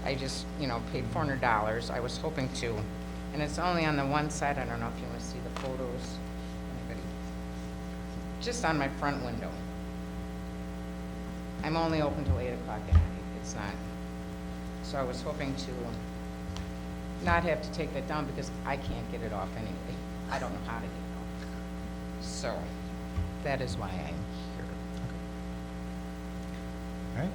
I just, paid $400. I was hoping to, and it's only on the one side. I don't know if you want to see the photos. Anybody? Just on my front window. I'm only open till 8 o'clock at night. It's not, so I was hoping to not have to take that down because I can't get it off anyway. I don't know how to get it off. So that is why I'm here. All right.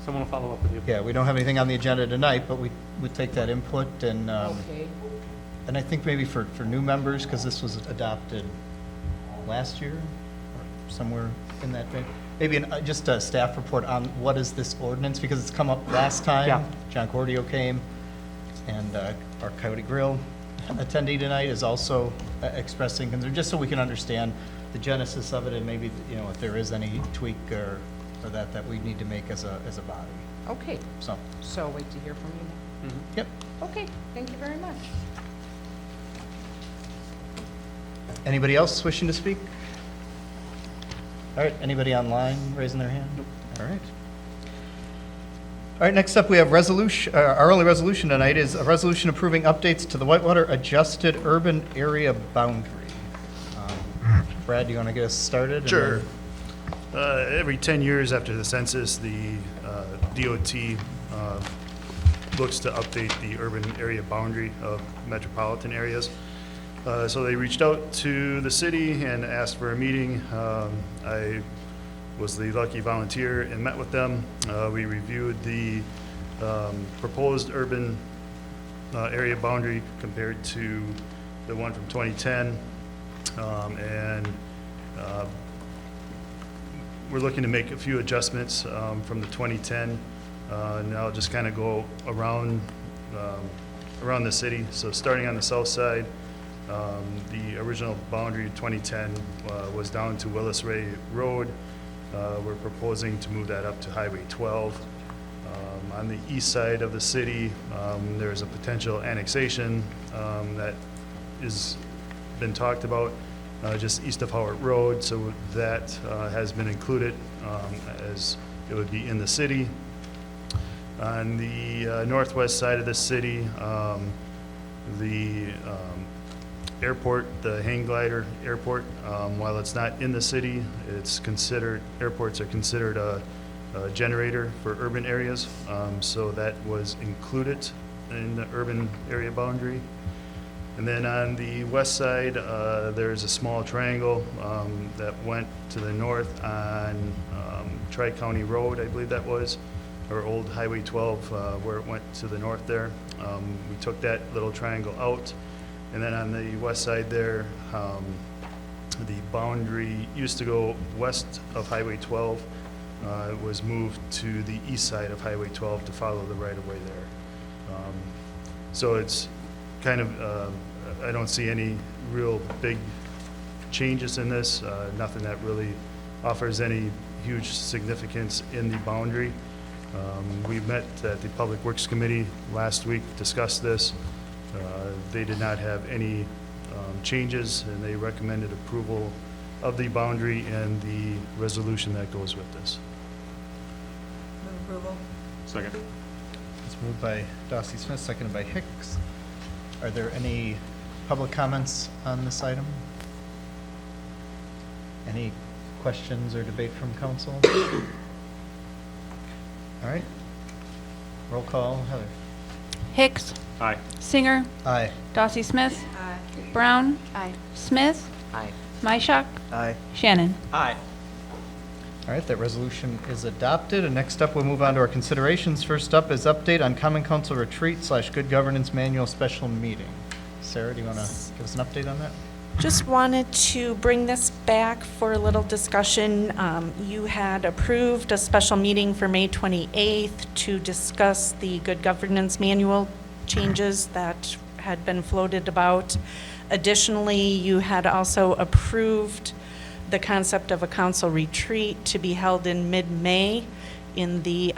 Someone will follow up with you. Yeah, we don't have anything on the agenda tonight, but we take that input and, Okay. and I think maybe for new members, because this was adopted last year or somewhere in that vein, maybe just a staff report on what is this ordinance, because it's come up last time. Yeah. John Cordio came, and our Coyote Grill attendee tonight is also expressing concern, just so we can understand the genesis of it and maybe, if there is any tweak or that we need to make as a body. Okay, So, so wait to hear from you now. yep. Okay, thank you very much. Anybody else wishing to speak? All right, anybody online raising their hand? All right. All right, next up, we have resolution, our only resolution tonight is a resolution approving updates to the Whitewater Adjusted Urban Area Boundary. Brad, do you want to get us started? and Sure. then- Every 10 years after the census, the DOT looks to update the urban area boundary of metropolitan areas. So they reached out to the city and asked for a meeting. I was the lucky volunteer and met with them. We reviewed the proposed urban area boundary compared to the one from 2010. We're looking to make a few adjustments from the 2010. And I'll just kind of go around the city. So starting on the south side, the original boundary in 2010 was down to Willis Ray Road. We're proposing to move that up to Highway 12. On the east side of the city, there's a potential annexation that is been talked about just east of Howard Road, so that has been included as it would be in the city. On the northwest side of the city, the airport, the hang glider airport, while it's not in the city, airports are considered a generator for urban areas, so that was included in the urban area boundary. And then on the west side, there's a small triangle that went to the north on Tri-County Road, I believe that was, or Old Highway 12, where it went to the north there. We took that little triangle out. And then on the west side there, the boundary used to go west of Highway 12. It was moved to the east side of Highway 12 to follow the right-of-way there. So it's kind of, I don't see any real big changes in this, nothing that really offers any huge significance in the boundary. We met at the Public Works Committee last week, discussed this. They did not have any changes, and they recommended approval of the boundary and the resolution that goes with this. Second. It's moved by Dossie Smith, seconded by Hicks. Are there any public comments on this item? Any questions or debate from council? All right. Roll call, Heather. Hicks. Aye. Singer. Aye. Dossie Smith. Brown. Aye. Smith. Aye. Myshak. Aye. Shannon. Aye. All right, that resolution is adopted, and next up, we'll move on to our considerations. First up is update on Common Council Retreat / Good Governance Manual Special Meeting. Sarah, do you want to give us an update on that? Just wanted to bring this back for a little discussion. You had approved a special meeting for May 28th to discuss the Good Governance Manual changes that had been floated about. Additionally, you had also approved the concept of a council retreat to be held in mid-May in the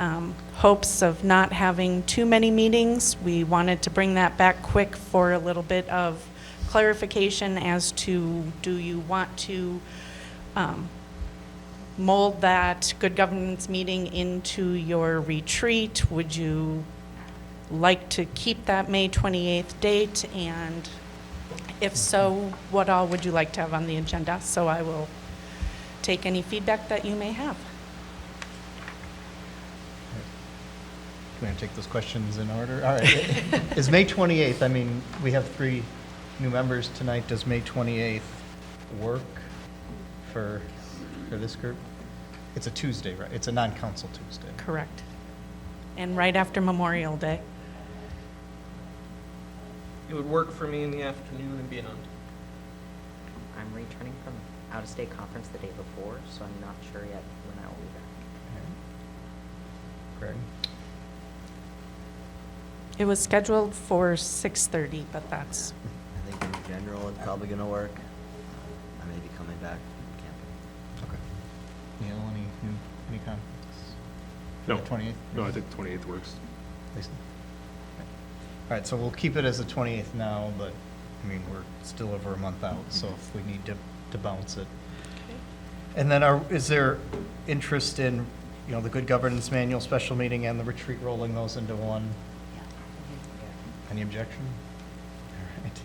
hopes of not having too many meetings. We wanted to bring that back quick for a little bit of clarification as to, do you want to mold that good governance meeting into your retreat? Would you like to keep that May 28th date? And if so, what all would you like to have on the agenda? So I will take any feedback that you may have. We're going to take those questions in order. All right. Is May 28th, I mean, we have 3 new members tonight. Does May 28th work for this group? It's a Tuesday, right? It's a non-council Tuesday. Correct. And right after Memorial Day. It would work for me in the afternoon and beyond. I'm returning from out-of-state conference the day before, so I'm not sure yet when I will be back. Greg? It was scheduled for 6:30, but that's, I think in general, it's probably gonna work. I may be coming back from camping. Okay. Neil, any conflicts? No. The 28th? No, I think 28th works. Lisa? All right, so we'll keep it as the 28th now, but, I mean, we're still over a month out, so if we need to bounce it. And then is there interest in, the Good Governance Manual special meeting and the retreat, rolling those into one? Any objection? All right.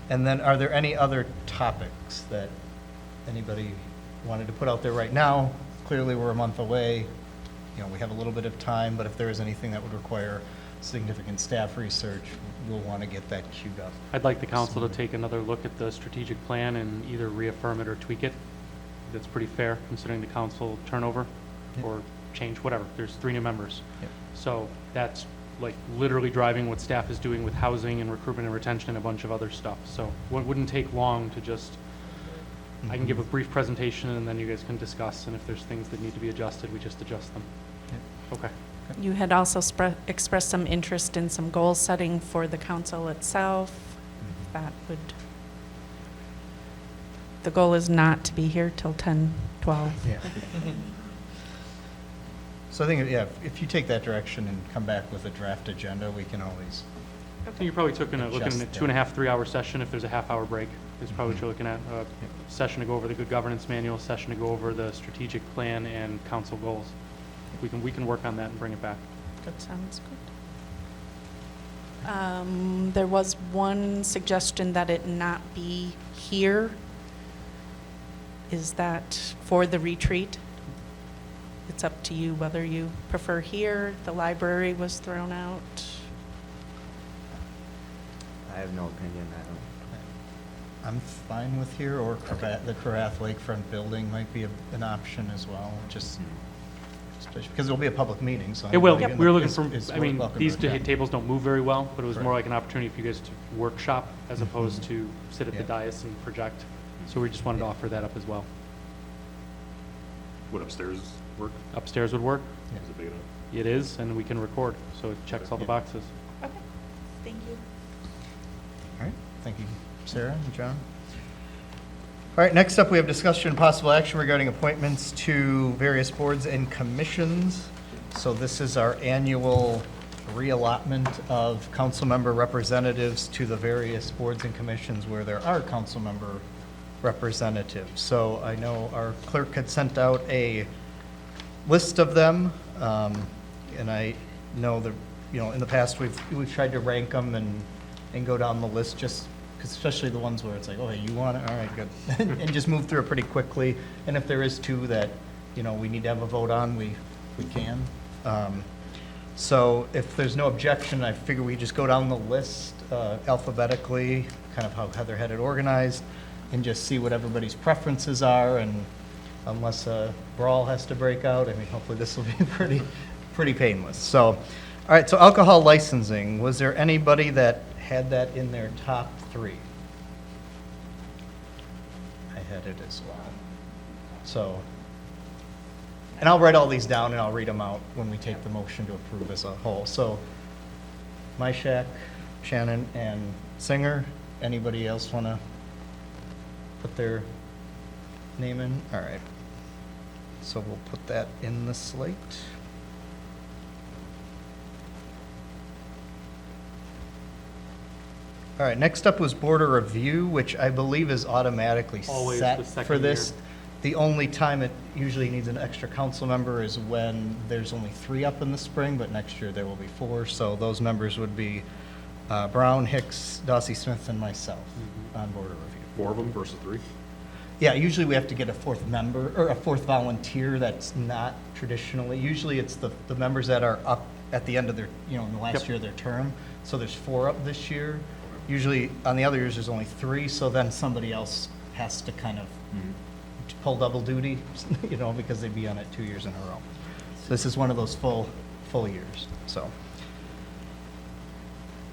And then are there any other topics that anybody wanted to put out there right now? Clearly, we're a month away. We have a little bit of time, but if there is anything that would require significant staff research, we'll want to get that queued up. I'd like the council to take another look at the strategic plan and either reaffirm it or tweak it. That's pretty fair considering the council turnover or change, whatever. There's 3 new members. Yep. So that's like literally driving what staff is doing with housing and recruitment and retention and a bunch of other stuff. So it wouldn't take long to just, I can give a brief presentation and then you guys can discuss, and if there's things that need to be adjusted, we just adjust them. Okay. you had also expressed some interest in some goal setting for the council itself. That would, the goal is not to be here till 10:12. Yeah. So I think, if you take that direction and come back with a draft agenda, we can always, So you're probably looking at Adjust a that. 2.5, 3-hour session if there's a half-hour break, is probably what you're looking at. A session to go over the good governance manual, session to go over the strategic plan and council goals. We can work on that and bring it back. That sounds good. There was one suggestion that it not be here. Is that for the retreat? It's up to you whether you prefer here. The library was thrown out. I have no opinion. I'm fine with here, or the Carath Lakefront building might be an option as well, just, especially, because it'll be a public meeting, so. It will. anybody We were looking is- for, is I mean, welcome to these attend. tables don't move very well, but it was more Correct. like an opportunity for you guys to workshop as opposed to sit at the Yeah. dais and project. So we just wanted to offer that up as well. Would upstairs work? Upstairs would work. Is it big enough? It is, and we can record, so it checks all the Yeah. boxes. Okay, thank you. All right, thank you, Sarah and John. All right, next up, we have discussion and possible action regarding appointments to various boards and commissions. So this is our annual reallotment of council member representatives to the various boards and commissions where there are council member representatives. So I know our clerk had sent out a list of them, and I know that, in the past, we've tried to rank them and go down the list, just, 'cause especially the ones where it's like, oh, hey, you want it, all right, good, and just move through it pretty quickly, and if there is two that, we need to have a vote on, we can. So if there's no objection, I figure we just go down the list alphabetically, kind of how Heather had it organized, and just see what everybody's preferences are, and unless a brawl has to break out, I mean, hopefully this will be pretty painless. So, all right, so alcohol licensing, was there anybody that had that in their top three? I had it as well. So, and I'll write all these down and I'll read them out when we take the motion to approve as a whole. So, Myshak, Shannon, and Singer, anybody else want to put their name in? All right. So we'll put that in the slate. All right, next up was border review, which I believe is automatically Always set the second for this. year. The only time it usually needs an extra council member is when there's only 3 up in the spring, but next year there will be 4. So those members would be Brown, Hicks, Dossie Smith, and myself on border review. 4 of them versus 3? Yeah, usually we have to get a 4th member, or a 4th volunteer that's not traditionally, usually it's the members that are up at the end of their, in the last year of their term. So there's 4 up this year. Usually, on the other years, there's only 3, so then somebody else has to kind of pull double duty, because they'd be on it 2 years in a row. So this is one of those full years, so.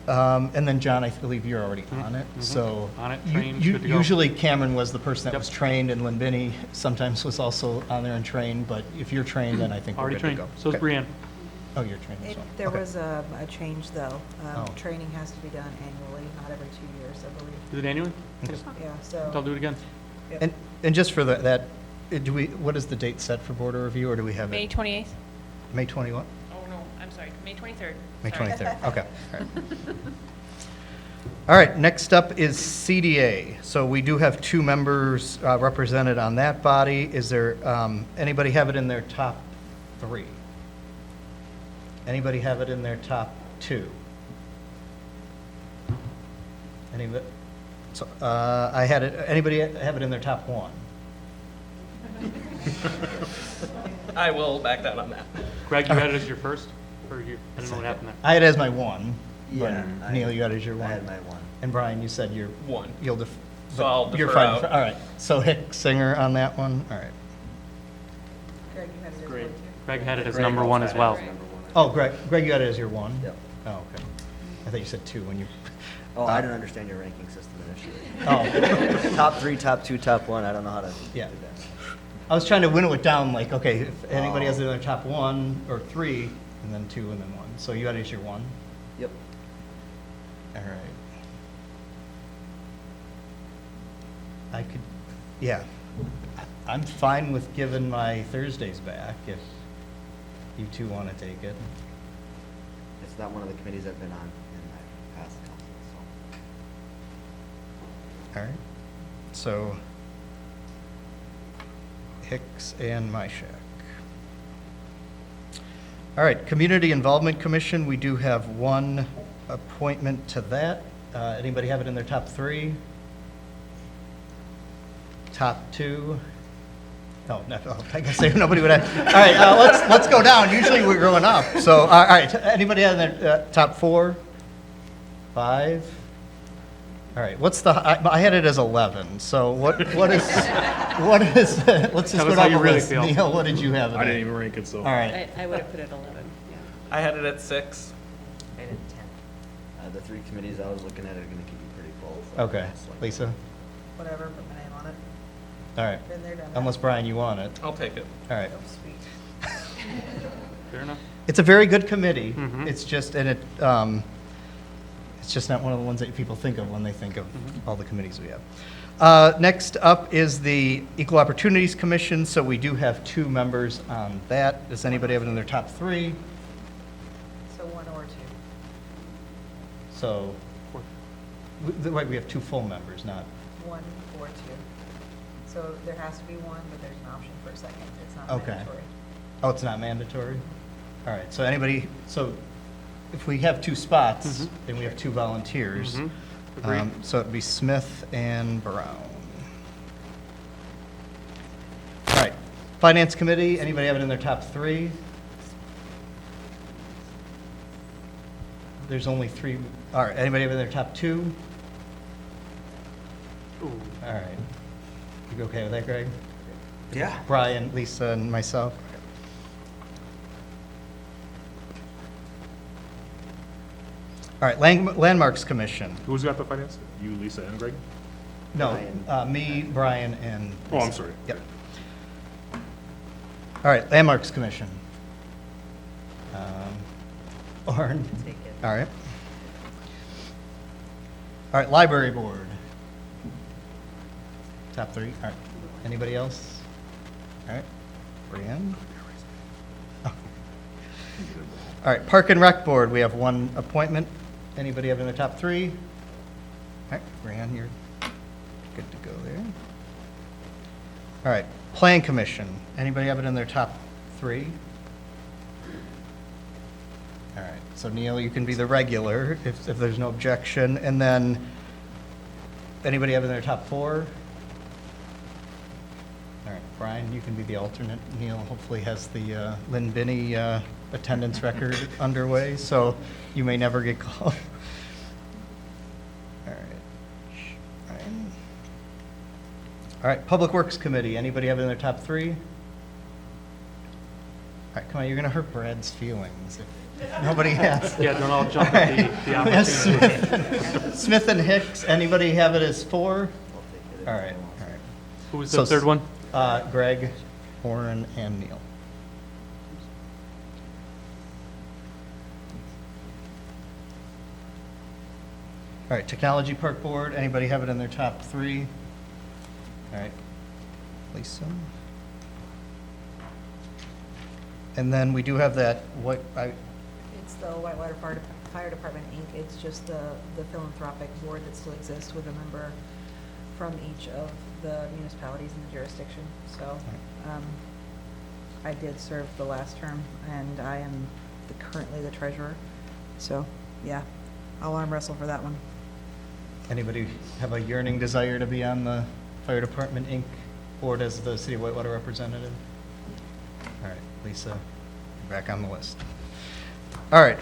And then, John, I believe you're already on it, so. On it, trained, good to go. Usually Cameron was the person that Yep. was trained, and Lynn Binney sometimes was also on there and trained, but if you're trained, then I think we're Already good to trained. go. So is Okay. Brianne. Oh, you're trained as well. There Okay. was a change, though. Oh. Training has to be done annually, not every 2 years, I believe. Is it annually? Yeah, so. I'll do it again. And just for that, what is the date set for border review, or do we have May it? 28th? May 21? Oh, no, I'm sorry, May 23rd. May Sorry. 23rd, okay. All right. All right, next up is CDA. So we do have 2 members represented on that body. Is there, anybody have it in their top 3? Anybody have it in their top 2? Anybody? So, I had it, anybody have it in their top 1? I will back down on that. Greg, you had it as your first? Or you, I don't know what happened there. I had it as my 1. Yeah, But Neil, you had it as your 1. I had my 1. And Brian, you said you're. 1. You'll So I'll you're defer fine. out. All right. So Hick, Singer on that one. All right. Greg, you had it as Great. one, too? Greg had it as Greg number also 1 had as it well. number 1. Oh, Greg, you had it as your 1? Yep. Oh, okay. I thought you said 2 when you. Oh, I don't understand your ranking system initially. Oh, Top 3, top 2, top 1, I don't know how to do Yeah. that. I was trying to winnow it down. Like, okay, if anybody has it in their top 1 or 3, and then 2, and then 1. So you had it as your 1. Yep. All right. I could, yeah. I'm fine with giving my Thursdays back if you 2 want to take it. It's not one of the committees I've been on in my past council, so. All right. So Hicks and Myshak. All right, Community Involvement Commission, we do have 1 appointment to that. Anybody have it in their top 3? Top 2? Oh, no, I guess nobody would have. All right, let's go down. Usually we're going up. So, all right, anybody have in their top 4? 5? All right, what's the, I had it as 11, so what is, let's just Tell go us how down you the really list. feel. Neil, what did you have it I at? didn't even rank it, so. All right, I would have put it 11, yeah. I had it at 6. I did 10. The 3 committees I was looking at are gonna keep you pretty full. so okay. it's like- Lisa? Whatever, put my name on it. All right, Been there, done that. unless Brian, you want it. I'll take it. All right. Oh, sweet. Fair enough. It's a very good committee. Mhm. It's just, and it's It's just not one of the ones that people think of when they think of all the committees we have. Next up is the Equal Opportunities Commission, so we do have 2 members on that. Does anybody have it in their top 3? So 1 or 2. So, we have 2 full members, not, 1 or 2. So there has to be 1, but there's an option for a second. It's not Okay. mandatory. oh, it's not mandatory? All right, so anybody, so if we have 2 spots, then we have 2 volunteers. Agreed. So it'd be Smith and Brown. All right, Finance Committee, anybody have it in their top 3? There's only 3, all right, anybody have it in their top 2? Ooh. All right. You okay with that, Greg? Yeah. Brian, Lisa, and myself? All right, Landmarks Commission. Who's got the finance? You, Lisa, and Greg? No, me, Brian, and... Oh, I'm sorry. Yep. All right, Landmarks Commission. Lauren? Take it. All right. All right, Library Board. Top 3. All right. Anybody else? All right. Brianne? Oh. All right, Park and Rec Board, we have 1 appointment. Anybody have in the top 3? All right, Brianne, you're good to go there. All right, Plan Commission. Anybody have it in their top 3? All right, so Neil, you can be the regular if there's no objection. And then, anybody have it in their top 4? All right, Brian, you can be the alternate. Neil hopefully has the Lynn Binney attendance record underway, so you may never get called. All right. Brian. All right, Public Works Committee. Anybody have it in their top 3? All right, come on, you're going to hurt Brad's feelings if nobody has. Yeah, don't all jump at the Yes, opportunity. Smith and Hicks, anybody have it as 4? All right, all right. Who was So the third one? Greg, Warren, and Neil. All right, Technology Park Board, anybody have it in their top 3? All right, Lisa. And then we do have that, It's the Whitewater Fire Department, Inc. It's just the philanthropic board that still exists with a member from each of the municipalities in the jurisdiction. So I did serve the last term, and I am currently the treasurer. So, yeah, I'll arm wrestle for that one. Anybody have a yearning desire to be on the Fire Department, Inc. board as the City of Whitewater representative? All right, Lisa, you're back on the list. All right,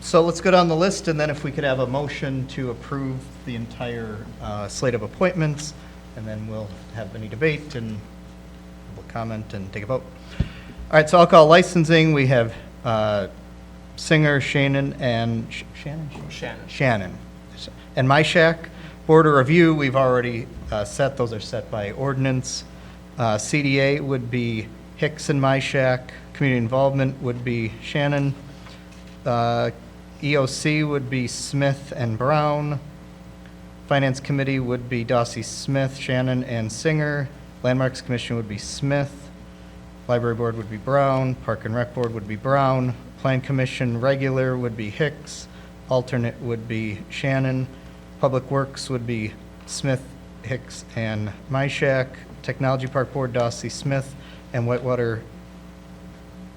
so let's go down the list, and then if we could have a motion to approve the entire slate of appointments, and then we'll have any debate and we'll comment and take a vote. All right, so I'll call licensing. We have Singer, Shannon, and Shannon. And My Shack. Board of Review, we've already set. Those are set by ordinance. CDA would be Hicks and My Shack. Community Involvement would be Shannon. EOC would be Smith and Brown. Finance Committee would be Dossie Smith, Shannon, and Singer. Landmarks Commission would be Smith. Library Board would be Brown. Park and Rec Board would be Brown. Plan Commission regular would be Hicks. Alternate would be Shannon. Public Works would be Smith, Hicks, and My Shack. Technology Park Board, Dossie Smith. And Whitewater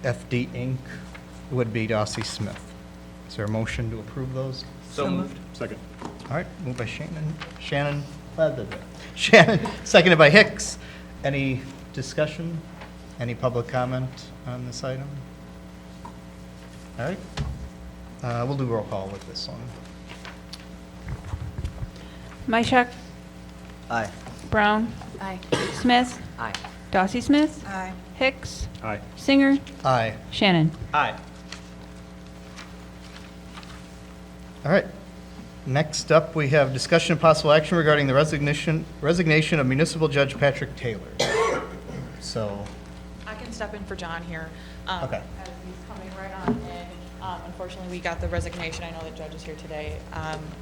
FD Inc. would be Dossie Smith. Is there a motion to approve those? So moved. Second. All right, moved by Shannon, seconded by Hicks. Any discussion? Any public comment on this item? All right, we'll do roll call with this one. Myshak, Aye. Brown, Aye. Smith, Aye. Dossie Smith, Aye. Hicks, Aye. Singer, Aye. Shannon. Aye. All right. Next up, we have discussion and possible action regarding the resignation of Municipal Judge Patrick Taylor. So, I can step in for John here. Okay. As he's coming right on in. unfortunately, we got the resignation. I know the judge is here today.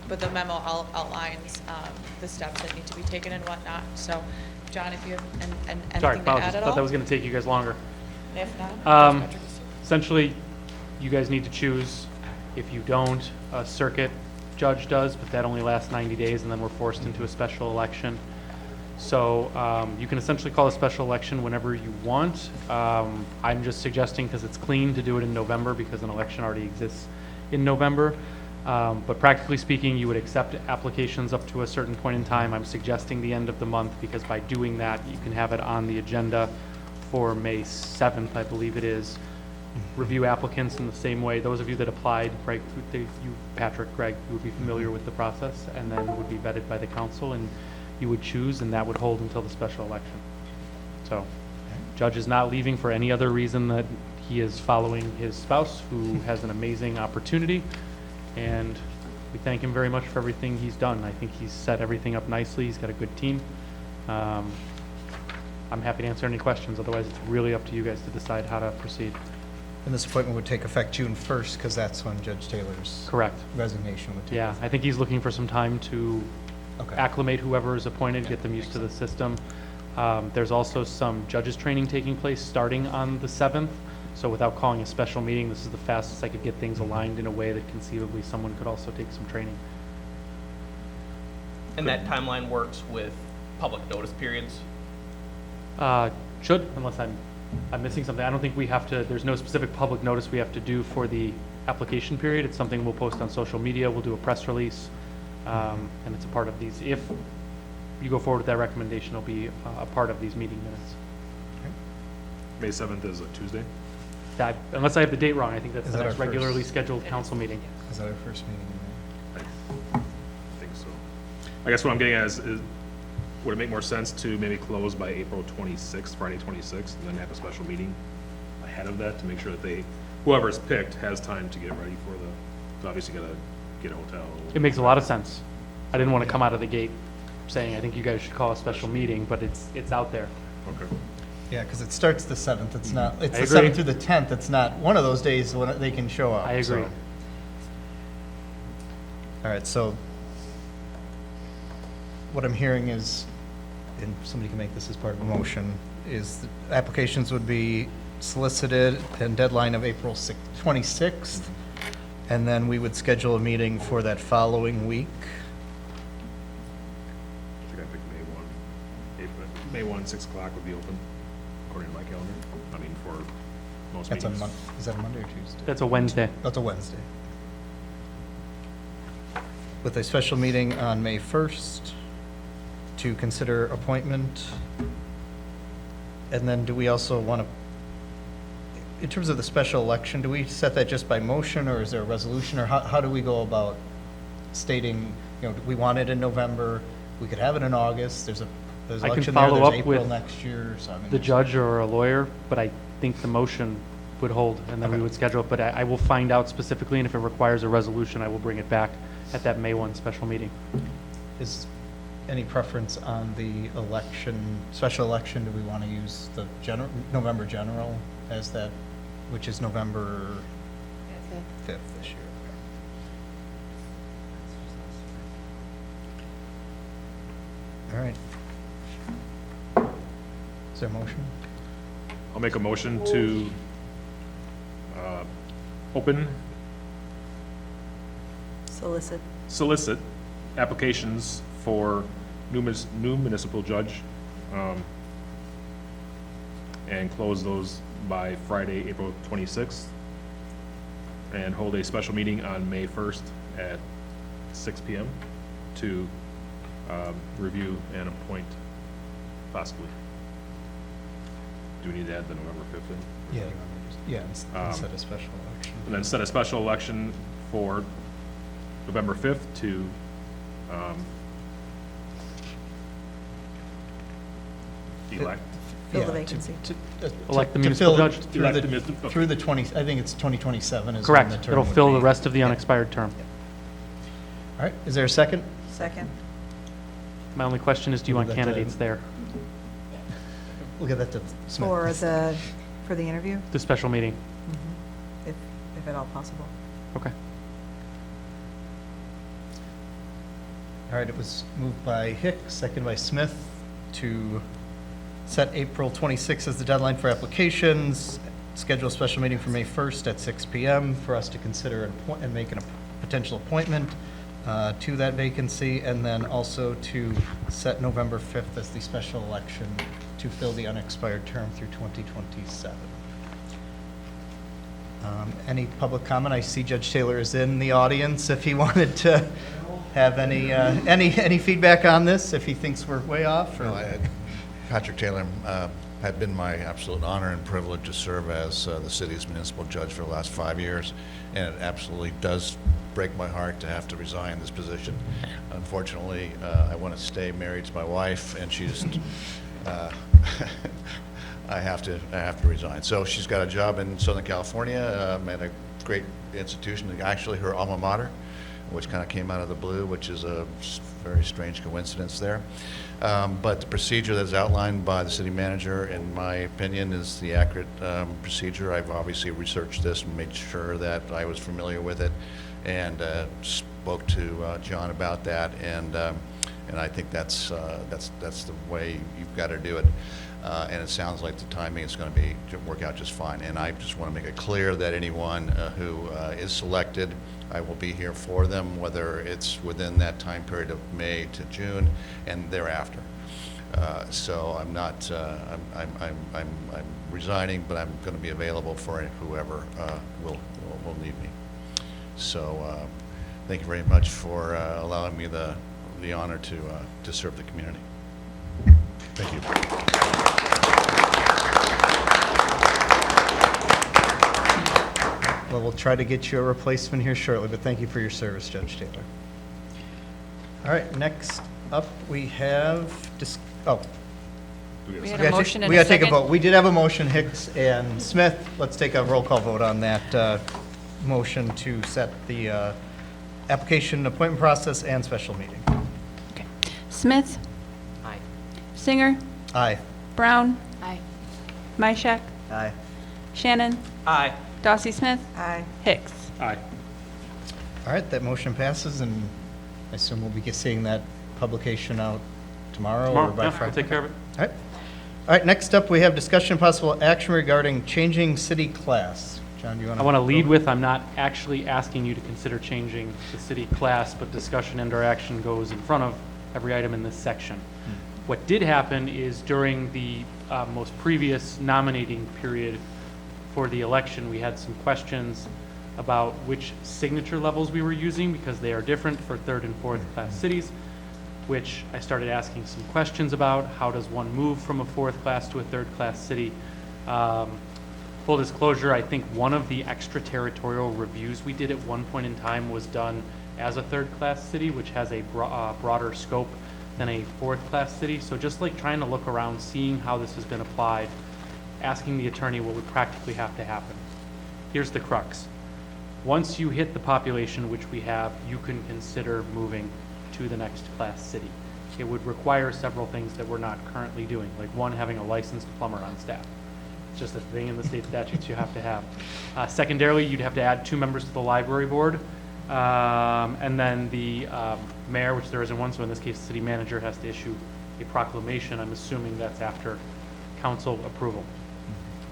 But the memo outlines the steps that need to be taken and whatnot. So, John, if you have anything Sorry, to apologies. add at Thought all? that was going to take you guys longer. If not, Judge Patrick is here. Essentially, you guys need to choose. If you don't, a circuit judge does, but that only lasts 90 days, and then we're forced into a special election. So you can essentially call a special election whenever you want. I'm just suggesting, because it's clean, to do it in November, because an election already exists in November. But practically speaking, you would accept applications up to a certain point in time. I'm suggesting the end of the month, because by doing that, you can have it on the agenda for May 7th, I believe it is. Review applicants in the same way. Those of you that applied, right, you, Patrick, Greg, you would be familiar with the process, and then would be vetted by the council, and you would choose, and that would hold until the special election. So, judge is not leaving for any other reason that he is following his spouse, who has an amazing opportunity, and we thank him very much for everything he's done. I think he's set everything up nicely. He's got a good team. I'm happy to answer any questions. Otherwise, it's really up to you guys to decide how to proceed. And this appointment would take effect June 1st, because that's when Judge Taylor's Correct. resignation would take Yeah, effect. I think he's looking for some time to Okay. acclimate whoever is appointed, get them used to the system. There's also some judges training taking place starting on the 7th. So without calling a special meeting, this is the fastest I could get things aligned in a way that conceivably someone could also take some training. And that timeline works with public notice periods? Should, unless I'm missing something. I don't think we have to, there's no specific public notice we have to do for the application period. It's something we'll post on social media. We'll do a press release. And it's a part of these. If you go forward with that recommendation, it'll be a part of these meeting minutes. May 7th is a Tuesday? Unless I have the date wrong, I think that's Is the that next our first? regularly scheduled council meeting. Is that our first meeting in May? I think so. I guess what I'm getting at is would it make more sense to maybe close by April 26th, Friday 26th, and then have a special meeting ahead of that to make sure that whoever's picked has time to get ready for so obviously gotta get a hotel. It makes a lot of sense. I didn't want to come out of the gate saying, I think you guys should call a special meeting, but it's out there. Okay. Yeah, because it starts the 7th. It's not, it's I the agree. 7th through the 10th. It's not one of those days when they can show up. I agree. so. All right, so what I'm hearing is, and somebody can make this as part of a motion, is that applications would be solicited and deadline of April 26th, and then we would schedule a meeting for that following week. I think I picked May 1, 6 o'clock would be open, according to my calendar. I mean, for most That's a meetings. Is that a Monday or Tuesday? That's a Wednesday. That's a Wednesday. With a special meeting on May 1st to consider appointment. And then do we also want to, in terms of the special election, do we set that just by motion, or is there a resolution, or how do we go about stating, we want it in November, we could have it in August, there's I can election there, follow there's up April with next year, so I mean. the judge or a lawyer, but I think the motion would hold, and then we Okay. would schedule it. But I will find out specifically, and if it requires a resolution, I will bring it back at that May 1 special meeting. Is any preference on the election, special election? Do we want to use the November general as that, which is November 5th this year? All right. Is there a motion? I'll make a motion to open, solicit applications for new municipal judge, and close those by Friday, April 26th, and hold a special meeting on May 1st at 6 PM to review and appoint possibly. Do we need to add the November 5th in? Yeah, instead of special election. And then set a special election for November 5th to elect. Fill the Yeah, vacancy. Elect the to municipal fill judge. Elect the municipal- through the 20, I think it's 2027 is when Correct. the term It'll would fill the be. rest of the Yeah. unexpired term. All right, is there a second? Second. My only question is, do you We'll want get that- candidates there? We'll get that to Smith. For the interview, The special meeting? if at all possible. Okay. All right, it was moved by Hicks, second by Smith, to set April 26th as the deadline for applications, schedule a special meeting for May 1st at 6 PM for us to consider and make a potential appointment to that vacancy, and then also to set November 5th as the special election to fill the unexpired term through 2027. Any public comment? I see Judge Taylor is in the audience if he wanted to have any feedback on this, if he thinks we're way off. Or? No, Patrick Taylor had been my absolute honor and privilege to serve as the city's municipal judge for the last 5 years, and it absolutely does break my heart to have to resign this position. Unfortunately, I want to stay married to my wife, and she just I have to resign. So she's got a job in Southern California at a great institution, actually her alma mater, which kind of came out of the blue, which is a very strange coincidence there. But the procedure that is outlined by the city manager, in my opinion, is the accurate procedure. I've obviously researched this and made sure that I was familiar with it, and spoke to John about that, and I think that's the way you've got to do it. And it sounds like the timing is going to work out just fine. And I just want to make it clear that anyone who is selected, I will be here for them, whether it's within that time period of May to June and thereafter. So I'm not, I'm resigning, but I'm going to be available for whoever will need me. So thank you very much for allowing me the honor to serve the community. Thank you. Well, we'll try to get you a replacement here shortly, but thank you for your service, Judge Taylor. All right, next up, we have, We had a motion and we a got to take a second. vote. We did have a motion, Hicks and Smith. Let's take a roll call vote on that motion to set the application appointment process and special meeting. Okay. Smith, Aye. Singer, Aye. Brown, Aye. Myshak, Aye. Shannon, Aye. Dossie Smith, Aye. Hicks. Aye. All right, that motion passes, and I assume we'll be seeing that publication out tomorrow or Tomorrow, by yeah, Friday. we'll take care of it. All right. All right, next up, we have discussion and possible action regarding changing city class. John, do you want to? I want to lead with, I'm not actually asking you to consider changing the city class, but discussion and or action goes in front of every item in this section. What did happen is during the most previous nominating period for the election, we had some questions about which signature levels we were using because they are different for third and fourth class cities, which I started asking some questions about. How does one move from a fourth class to a third class city? Full disclosure, I think one of the extraterritorial reviews we did at one point in time was done as a third class city, which has a broader scope than a fourth class city. So just like trying to look around, seeing how this has been applied, asking the attorney what would practically have to happen. Here's the crux. Once you hit the population which we have, you can consider moving to the next class city. It would require several things that we're not currently doing, like one, having a licensed plumber on staff. It's just a thing in the state statutes you have to have. Secondarily, you'd have to add 2 members to the library board, and then the mayor, which there isn't one, so in this case, the city manager has to issue a proclamation. I'm assuming that's after council approval.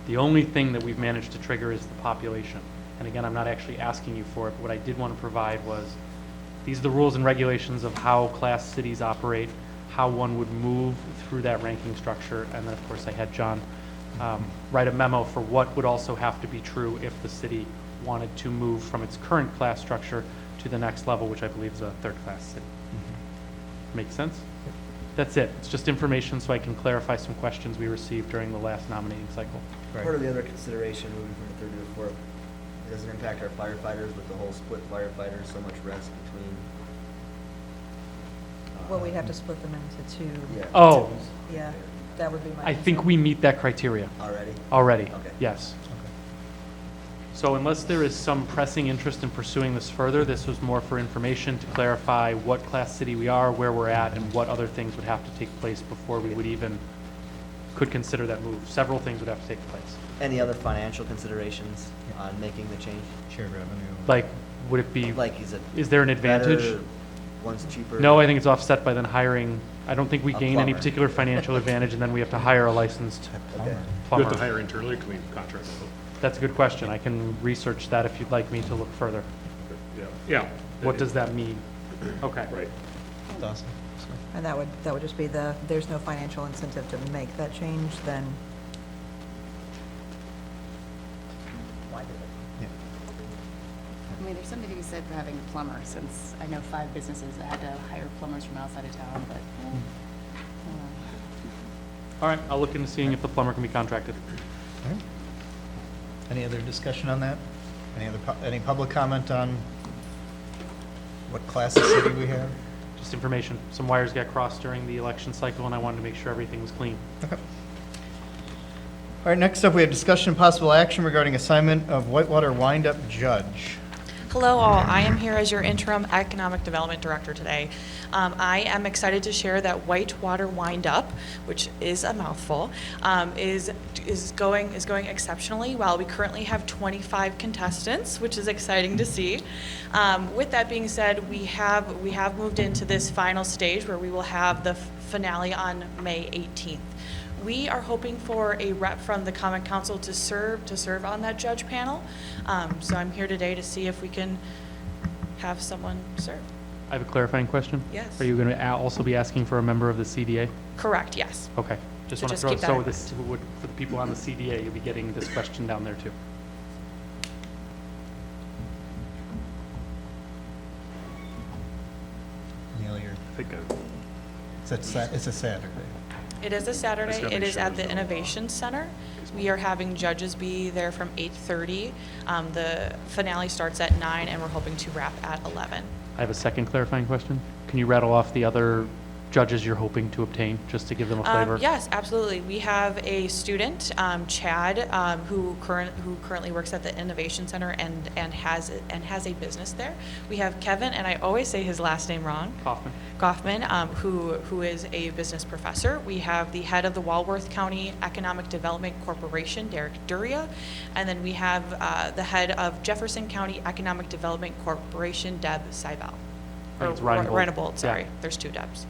The only thing that we've managed to trigger is the population. And again, I'm not actually asking you for it, but what I did want to provide was, these are the rules and regulations of how class cities operate, how one would move through that ranking structure, and then of course I had John write a memo for what would also have to be true if the city wanted to move from its current class structure to the next level, which I believe is a third class city. Make sense? That's it. It's just information so I can clarify some questions we received during the last nominating cycle. Part of the other consideration moving from the third to the fourth, it doesn't impact our firefighters with the whole split firefighters, so much rest between. Well, we'd have to split them into 2. Yeah. Oh. Yeah, that would be my I think concern. we meet that criteria. Already? Already, Okay. yes. So unless there is some pressing interest in pursuing this further, this was more for information to clarify what class city we are, where we're at, and what other things would have to take place before we would even could consider that move. Several things would have to take place. Any other financial considerations on making the change? Shared revenue. Like would it be, Like, is there an advantage? better, one's cheaper? No, I think it's offset by then hiring, I don't think we A gain any plumber. particular financial advantage, and then we have to hire a licensed Okay. Do we plumber. have to hire internally, or can we contract it out? That's a good question. I can research that if you'd like me to look further. Yeah, yeah. What does that mean? Okay. Right. Dawson? And that would just be there's no financial incentive to make that change, then why do it? I mean, there's something to be said for having a plumber, since I know 5 businesses that had to hire plumbers from outside of town, but, All right, I'll look into seeing if the plumber can be contracted. All right. Any other discussion on that? Any public comment on what class of city we have? Just information. Some wires got crossed during the election cycle, and I wanted to make sure everything was clean. Okay. All right, next up, we have discussion and possible action regarding assignment of Whitewater wind-up judge. Hello all, I am here as your interim economic development director today. I am excited to share that Whitewater Wind Up, which is a mouthful, is going exceptionally well. We currently have 25 contestants, which is exciting to see. With that being said, we have moved into this final stage where we will have the finale on May 18th. We are hoping for a rep from the Common Council to serve on that judge panel. So I'm here today to see if we can have someone serve. I have a clarifying question. Yes. Are you going to also be asking for a member of the CDA? Correct, yes. Okay. Just So want to just throw, keep that so in this, for the people on the CDA, you'll be getting this question down there too. Neil, you're, I think it's a Saturday. It is a Saturday. gotta It make is sure at the there's no- Innovation Center. We are having judges be there from 8:30. The finale starts at 9, and we're hoping to wrap at 11. I have a second clarifying question. Can you rattle off the other judges you're hoping to obtain, just to give them a flavor? Yes, absolutely. We have a student, Chad, who currently works at the Innovation Center and has a business there. We have Kevin, and I always say his last name wrong. Goffman, who is a business professor. We have the head of the Walworth County Economic Development Corporation, Derek Duria, and then we have the head of Jefferson County Economic Development Corporation, Deb Seibel. I think it's Reinebold. Reinebold, sorry. Yeah. There's 2 Debs.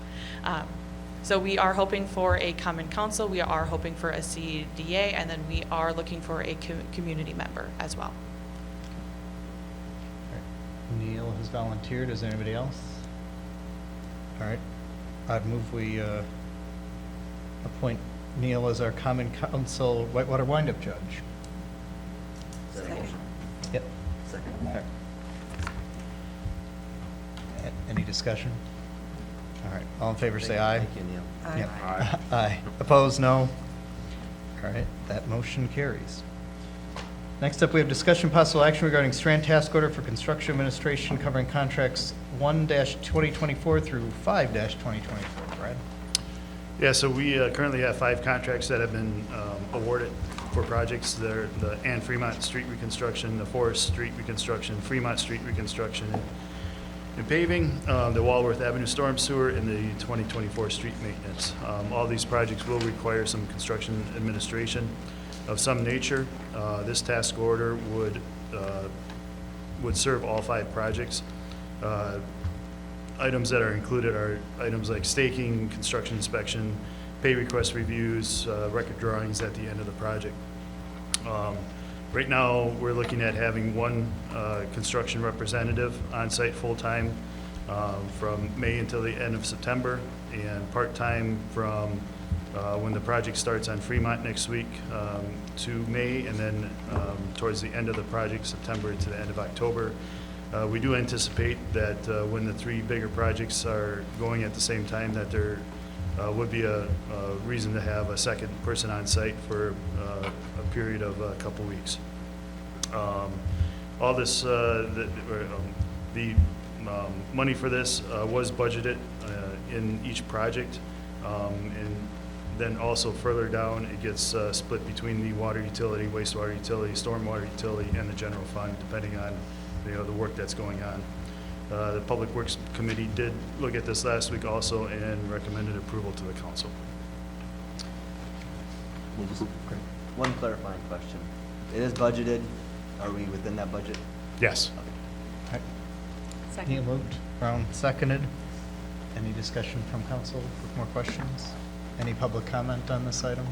So we are hoping for a common council, we are hoping for a CDA, and then we are looking for a community member as well. Neil has volunteered. Is there anybody else? All right. I'd move we appoint Neil as our common council Whitewater wind-up judge. Is that a motion? Yep. Second. All right. Any discussion? All right. All in favor, say aye. Thank you, Neil. Aye. Yep. Aye. Opposed, no. All right, that motion carries. Next up, we have discussion possible action regarding Strand Task Order for Construction Administration covering contracts 1-2024 through 5-2024. Brad? Yeah, so we currently have 5 contracts that have been awarded for projects. They're the Ann Fremont Street reconstruction, the Forest Street reconstruction, Fremont Street reconstruction, and paving, the Walworth Avenue storm sewer, and the 2024 street maintenance. All these projects will require some construction administration of some nature. This task order would serve all 5 projects. Items that are included are items like staking, construction inspection, pay request reviews, record drawings at the end of the project. Right now, we're looking at having 1 construction representative on site full-time from May until the end of September, and part-time from when the project starts on Fremont next week to May, and then towards the end of the project, September to the end of October. We do anticipate that when the 3 bigger projects are going at the same time, that there would be a reason to have a second person on site for a period of a couple weeks. All this, the money for this was budgeted in each project, and then also further down, it gets split between the water utility, wastewater utility, stormwater utility, and the general fund, depending on the work that's going on. The Public Works Committee did look at this last week also and recommended approval to the council. One clarifying question. It is budgeted. Are we within that budget? Yes. All right. Neal moved, Brown seconded. Any discussion from council with more questions? Any public comment on this item?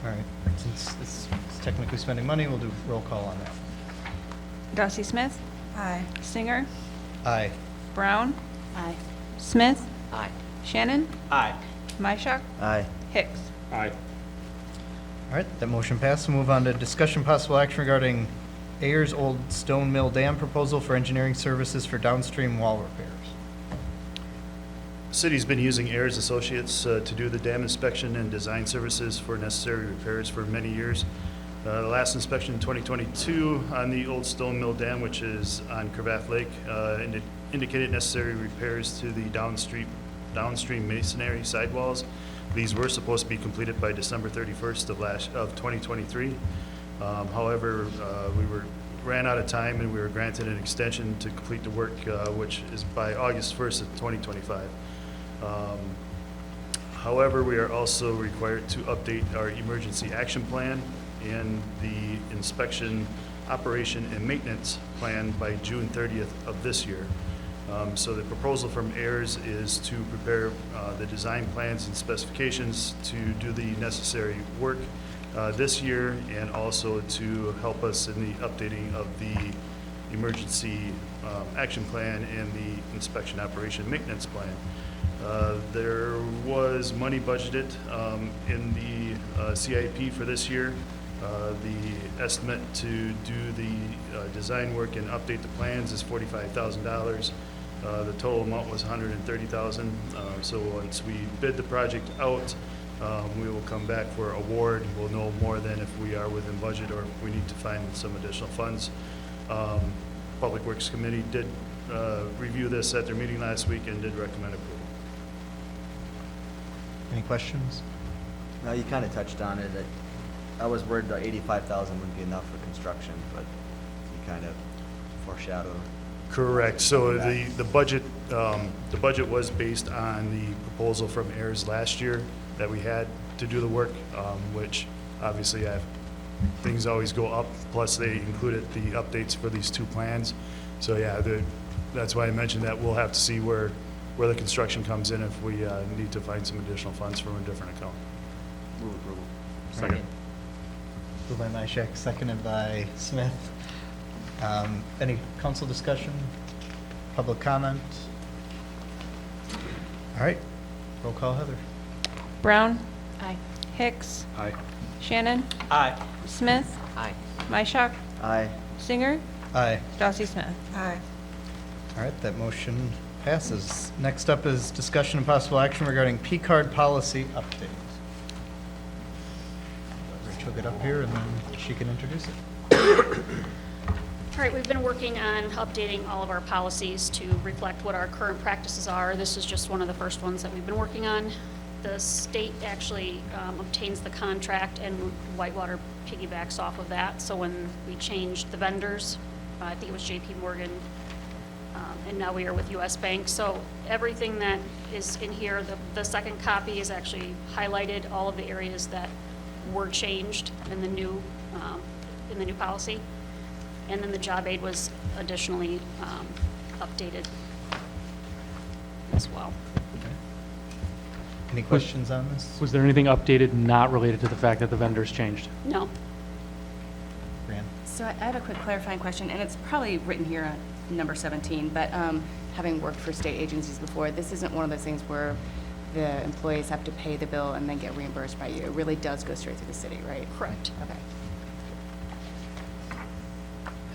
All right, since it's technically spending money, we'll do roll call on that. Darcy Smith? Aye. Singer? Aye. Brown? Aye. Smith? Aye. Shannon? Aye. Mishak? Aye. Hicks? Aye. All right, that motion passed. We'll move on to discussion possible action regarding Ayers Old Stone Mill Dam proposal for engineering services for downstream wall repairs. City's been using Ayers Associates to do the dam inspection and design services for necessary repairs for many years. The last inspection in 2022 on the Old Stone Mill Dam, which is on Cravath Lake, indicated necessary repairs to the downstream masonry sidewalls. These were supposed to be completed by December 31st of 2023. However, ran out of time and we were granted an extension to complete the work, which is by August 1st of 2025. However, we are also required to update our emergency action plan and the inspection, operation, and maintenance plan by June 30th of this year. So the proposal from Ayers is to prepare the design plans and specifications to do the necessary work this year, and also to help us in the updating of the emergency action plan and the inspection, operation, maintenance plan. There was money budgeted in the CIP for this year. The estimate to do the design work and update the plans is $45,000. The total amount was $130,000. So once we bid the project out, we will come back for award. We'll know more than if we are within budget or if we need to find some additional funds. Public Works Committee did review this at their meeting last week and did recommend approval. Any questions? No, you kind of touched on it. I was worried that 85,000 wouldn't be enough for construction, but you kind of foreshadowed. Correct. So the budget was based on the proposal from Ayers last year that we had to do the work, which obviously things always go up. Plus, they included the updates for these two plans. So yeah, that's why I mentioned that we'll have to see where the construction comes in if we need to find some additional funds from a different account. Move approval. Second. Moved by Mishak, seconded by Smith. Any council discussion? Public comment? All right, roll call, Heather. Brown? Aye. Hicks? Aye. Shannon? Aye. Smith? Aye. Mishak? Aye. Singer? Aye. Darcy Smith? Aye. All right, that motion passes. Next up is discussion and possible action regarding P-card policy update. Rachel, get up here and then she can introduce it. All right, we've been working on updating all of our policies to reflect what our current practices are. This is just one of the first ones that we've been working on. The state actually obtains the contract, and Whitewater piggybacks off of that. So when we changed the vendors, I think it was JP Morgan, and now we are with US Bank. So everything that is in here, the second copy is actually highlighted all of the areas that were changed in the new policy. And then the job aid was additionally updated as well. Any questions on this? Was there anything updated not related to the fact that the vendors changed? No. Fran? So I have a quick clarifying question, and it's probably written here at number 17, but having worked for state agencies before, this isn't one of those things where the employees have to pay the bill and then get reimbursed by you. It really does go straight to the city, right? Correct. Okay.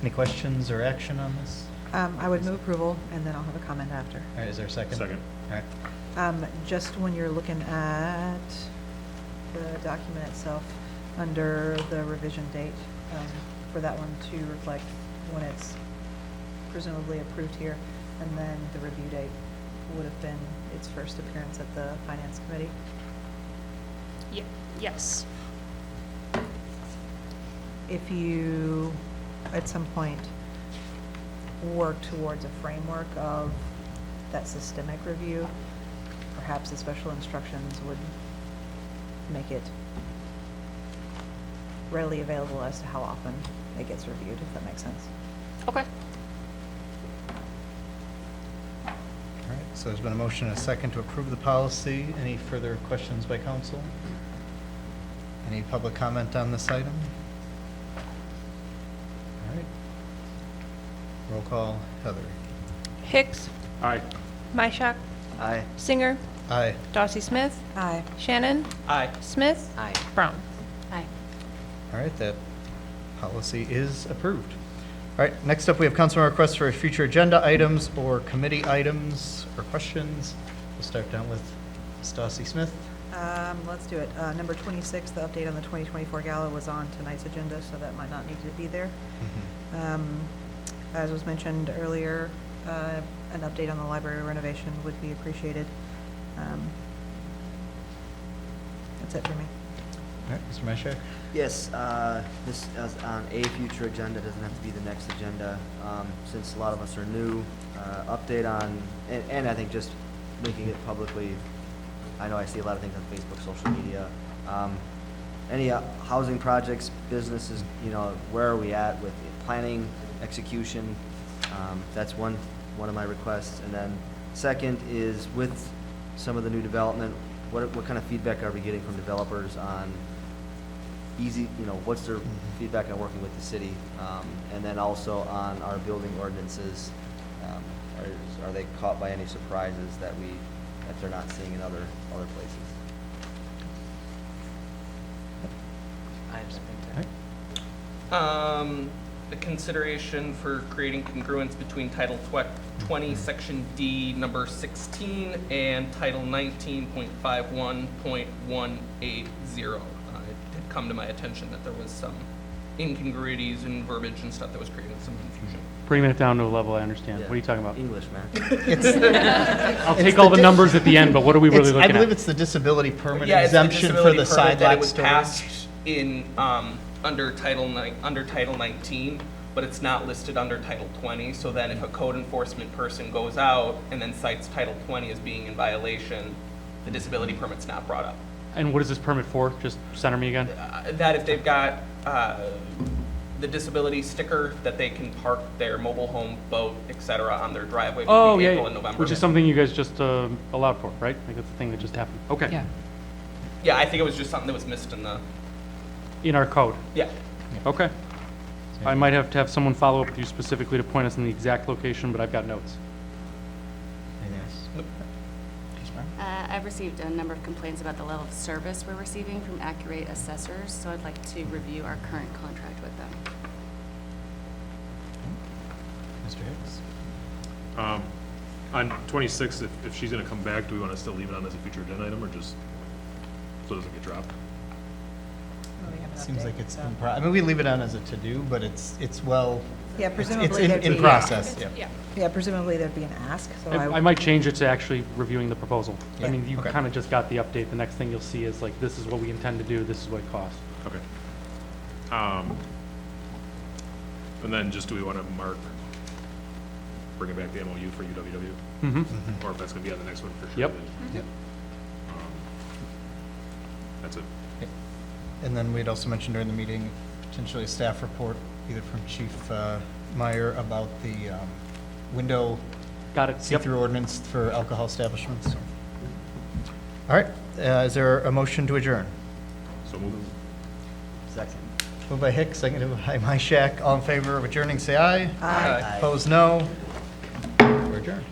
Any questions or action on this? I would move approval, and then I'll have a comment after. All right, is there a second? Second. All right. Just when you're looking at the document itself, under the revision date, for that one to reflect when it's presumably approved here, and then the review date would have been its first appearance at the Finance Committee. Yes. If you, at some point, work towards a framework of that systemic review, perhaps the special instructions would make it readily available as to how often it gets reviewed, if that makes sense. Okay. So there's been a motion and a second to approve the policy. Any further questions by council? Any public comment on this item? All right. Roll call, Heather. Hicks. Aye. Myshak. Aye. Singer. Aye. Dossie Smith. Aye. Shannon. Aye. Smith. Aye. Brown. Aye. All right, that policy is approved. All right, next up, we have council requests for future agenda items or committee items or questions. We'll start down with Ms. Dossie Smith. Let's do it. Number 26, the update on the 2024 gala was on tonight's agenda, so that might not need to be there. As was mentioned earlier, an update on the library renovation would be appreciated. That's it for me. All right, Mr. Mashak. Yes, this is on a future agenda, doesn't have to be the next agenda. Since a lot of us are new, update on, and I think just making it publicly, I know I see a lot of things on Facebook, social media. Any housing projects, businesses, you know, where are we at with planning, execution? That's one of my requests. And then second is with some of the new development, what kind of feedback are we getting from developers on what's their feedback on working with the city? And then also on our building ordinances, are they caught by any surprises that they're not seeing in other places? I have something to. The consideration for creating congruence between Title 20, Section D, number 16, and Title 19.51.180. It did come to my attention that there was some incongruities in verbiage and stuff that was creating some confusion. Bringing it down to a level I understand. Yeah. What are you talking about? English, man. I'll take all the numbers at the end, but what are we really looking I at? believe it's the disability permit Yeah, it's the exemption for disability the permit side that it lot was storage. passed in, under Title 19, but it's not listed under Title 20. So then if a code enforcement person goes out and then cites Title 20 as being in violation, the disability permit's not brought up. And what is this permit for? Just center me again. That if they've got the disability sticker, that they can park their mobile home, boat, et cetera, on their driveway Oh, between yeah, April and November. which is something you guys just allowed for, right? Like that's the thing that just happened. Okay. Yeah. Yeah, I think it was just something that was missed in the, In our code. yeah. Okay. I might have to have someone follow up with you specifically to point us in the exact location, but I've got notes. Anything else? I've received a number of complaints about the level of service we're receiving from Accurate Assessors, so I'd like to review our current contract with them. Mr. Hicks. On 26, if she's going to come back, do we want to still leave it on as a future agenda item or just so it doesn't get dropped? Seems like it's I mean, we leave it on as a to-do, but it's well, Yeah, it's presumably there'd in be- process, Yeah. yeah. Yeah, presumably there'd be an ask, so I might change it to actually reviewing the proposal. I Yeah, mean, you okay. kind of just got the update. The next thing you'll see is like, this is what we intend to do, this is what it costs. Okay. And then just do we want to bring it back the MOU for UWW? Mm-hmm. Or if that's going to be on the next one for sure. Yep. then, Yep. That's it. And then we'd also mentioned during the meeting, potentially a staff report, either from Chief Meyer about the window Got it. Yep. see-through ordinance for alcohol establishments. All right, is there a motion to adjourn? So move. Second. Moved by Hicks, seconded by Myshak. All in favor of adjourning, say aye. Aye. Opposed, no. We're adjourned.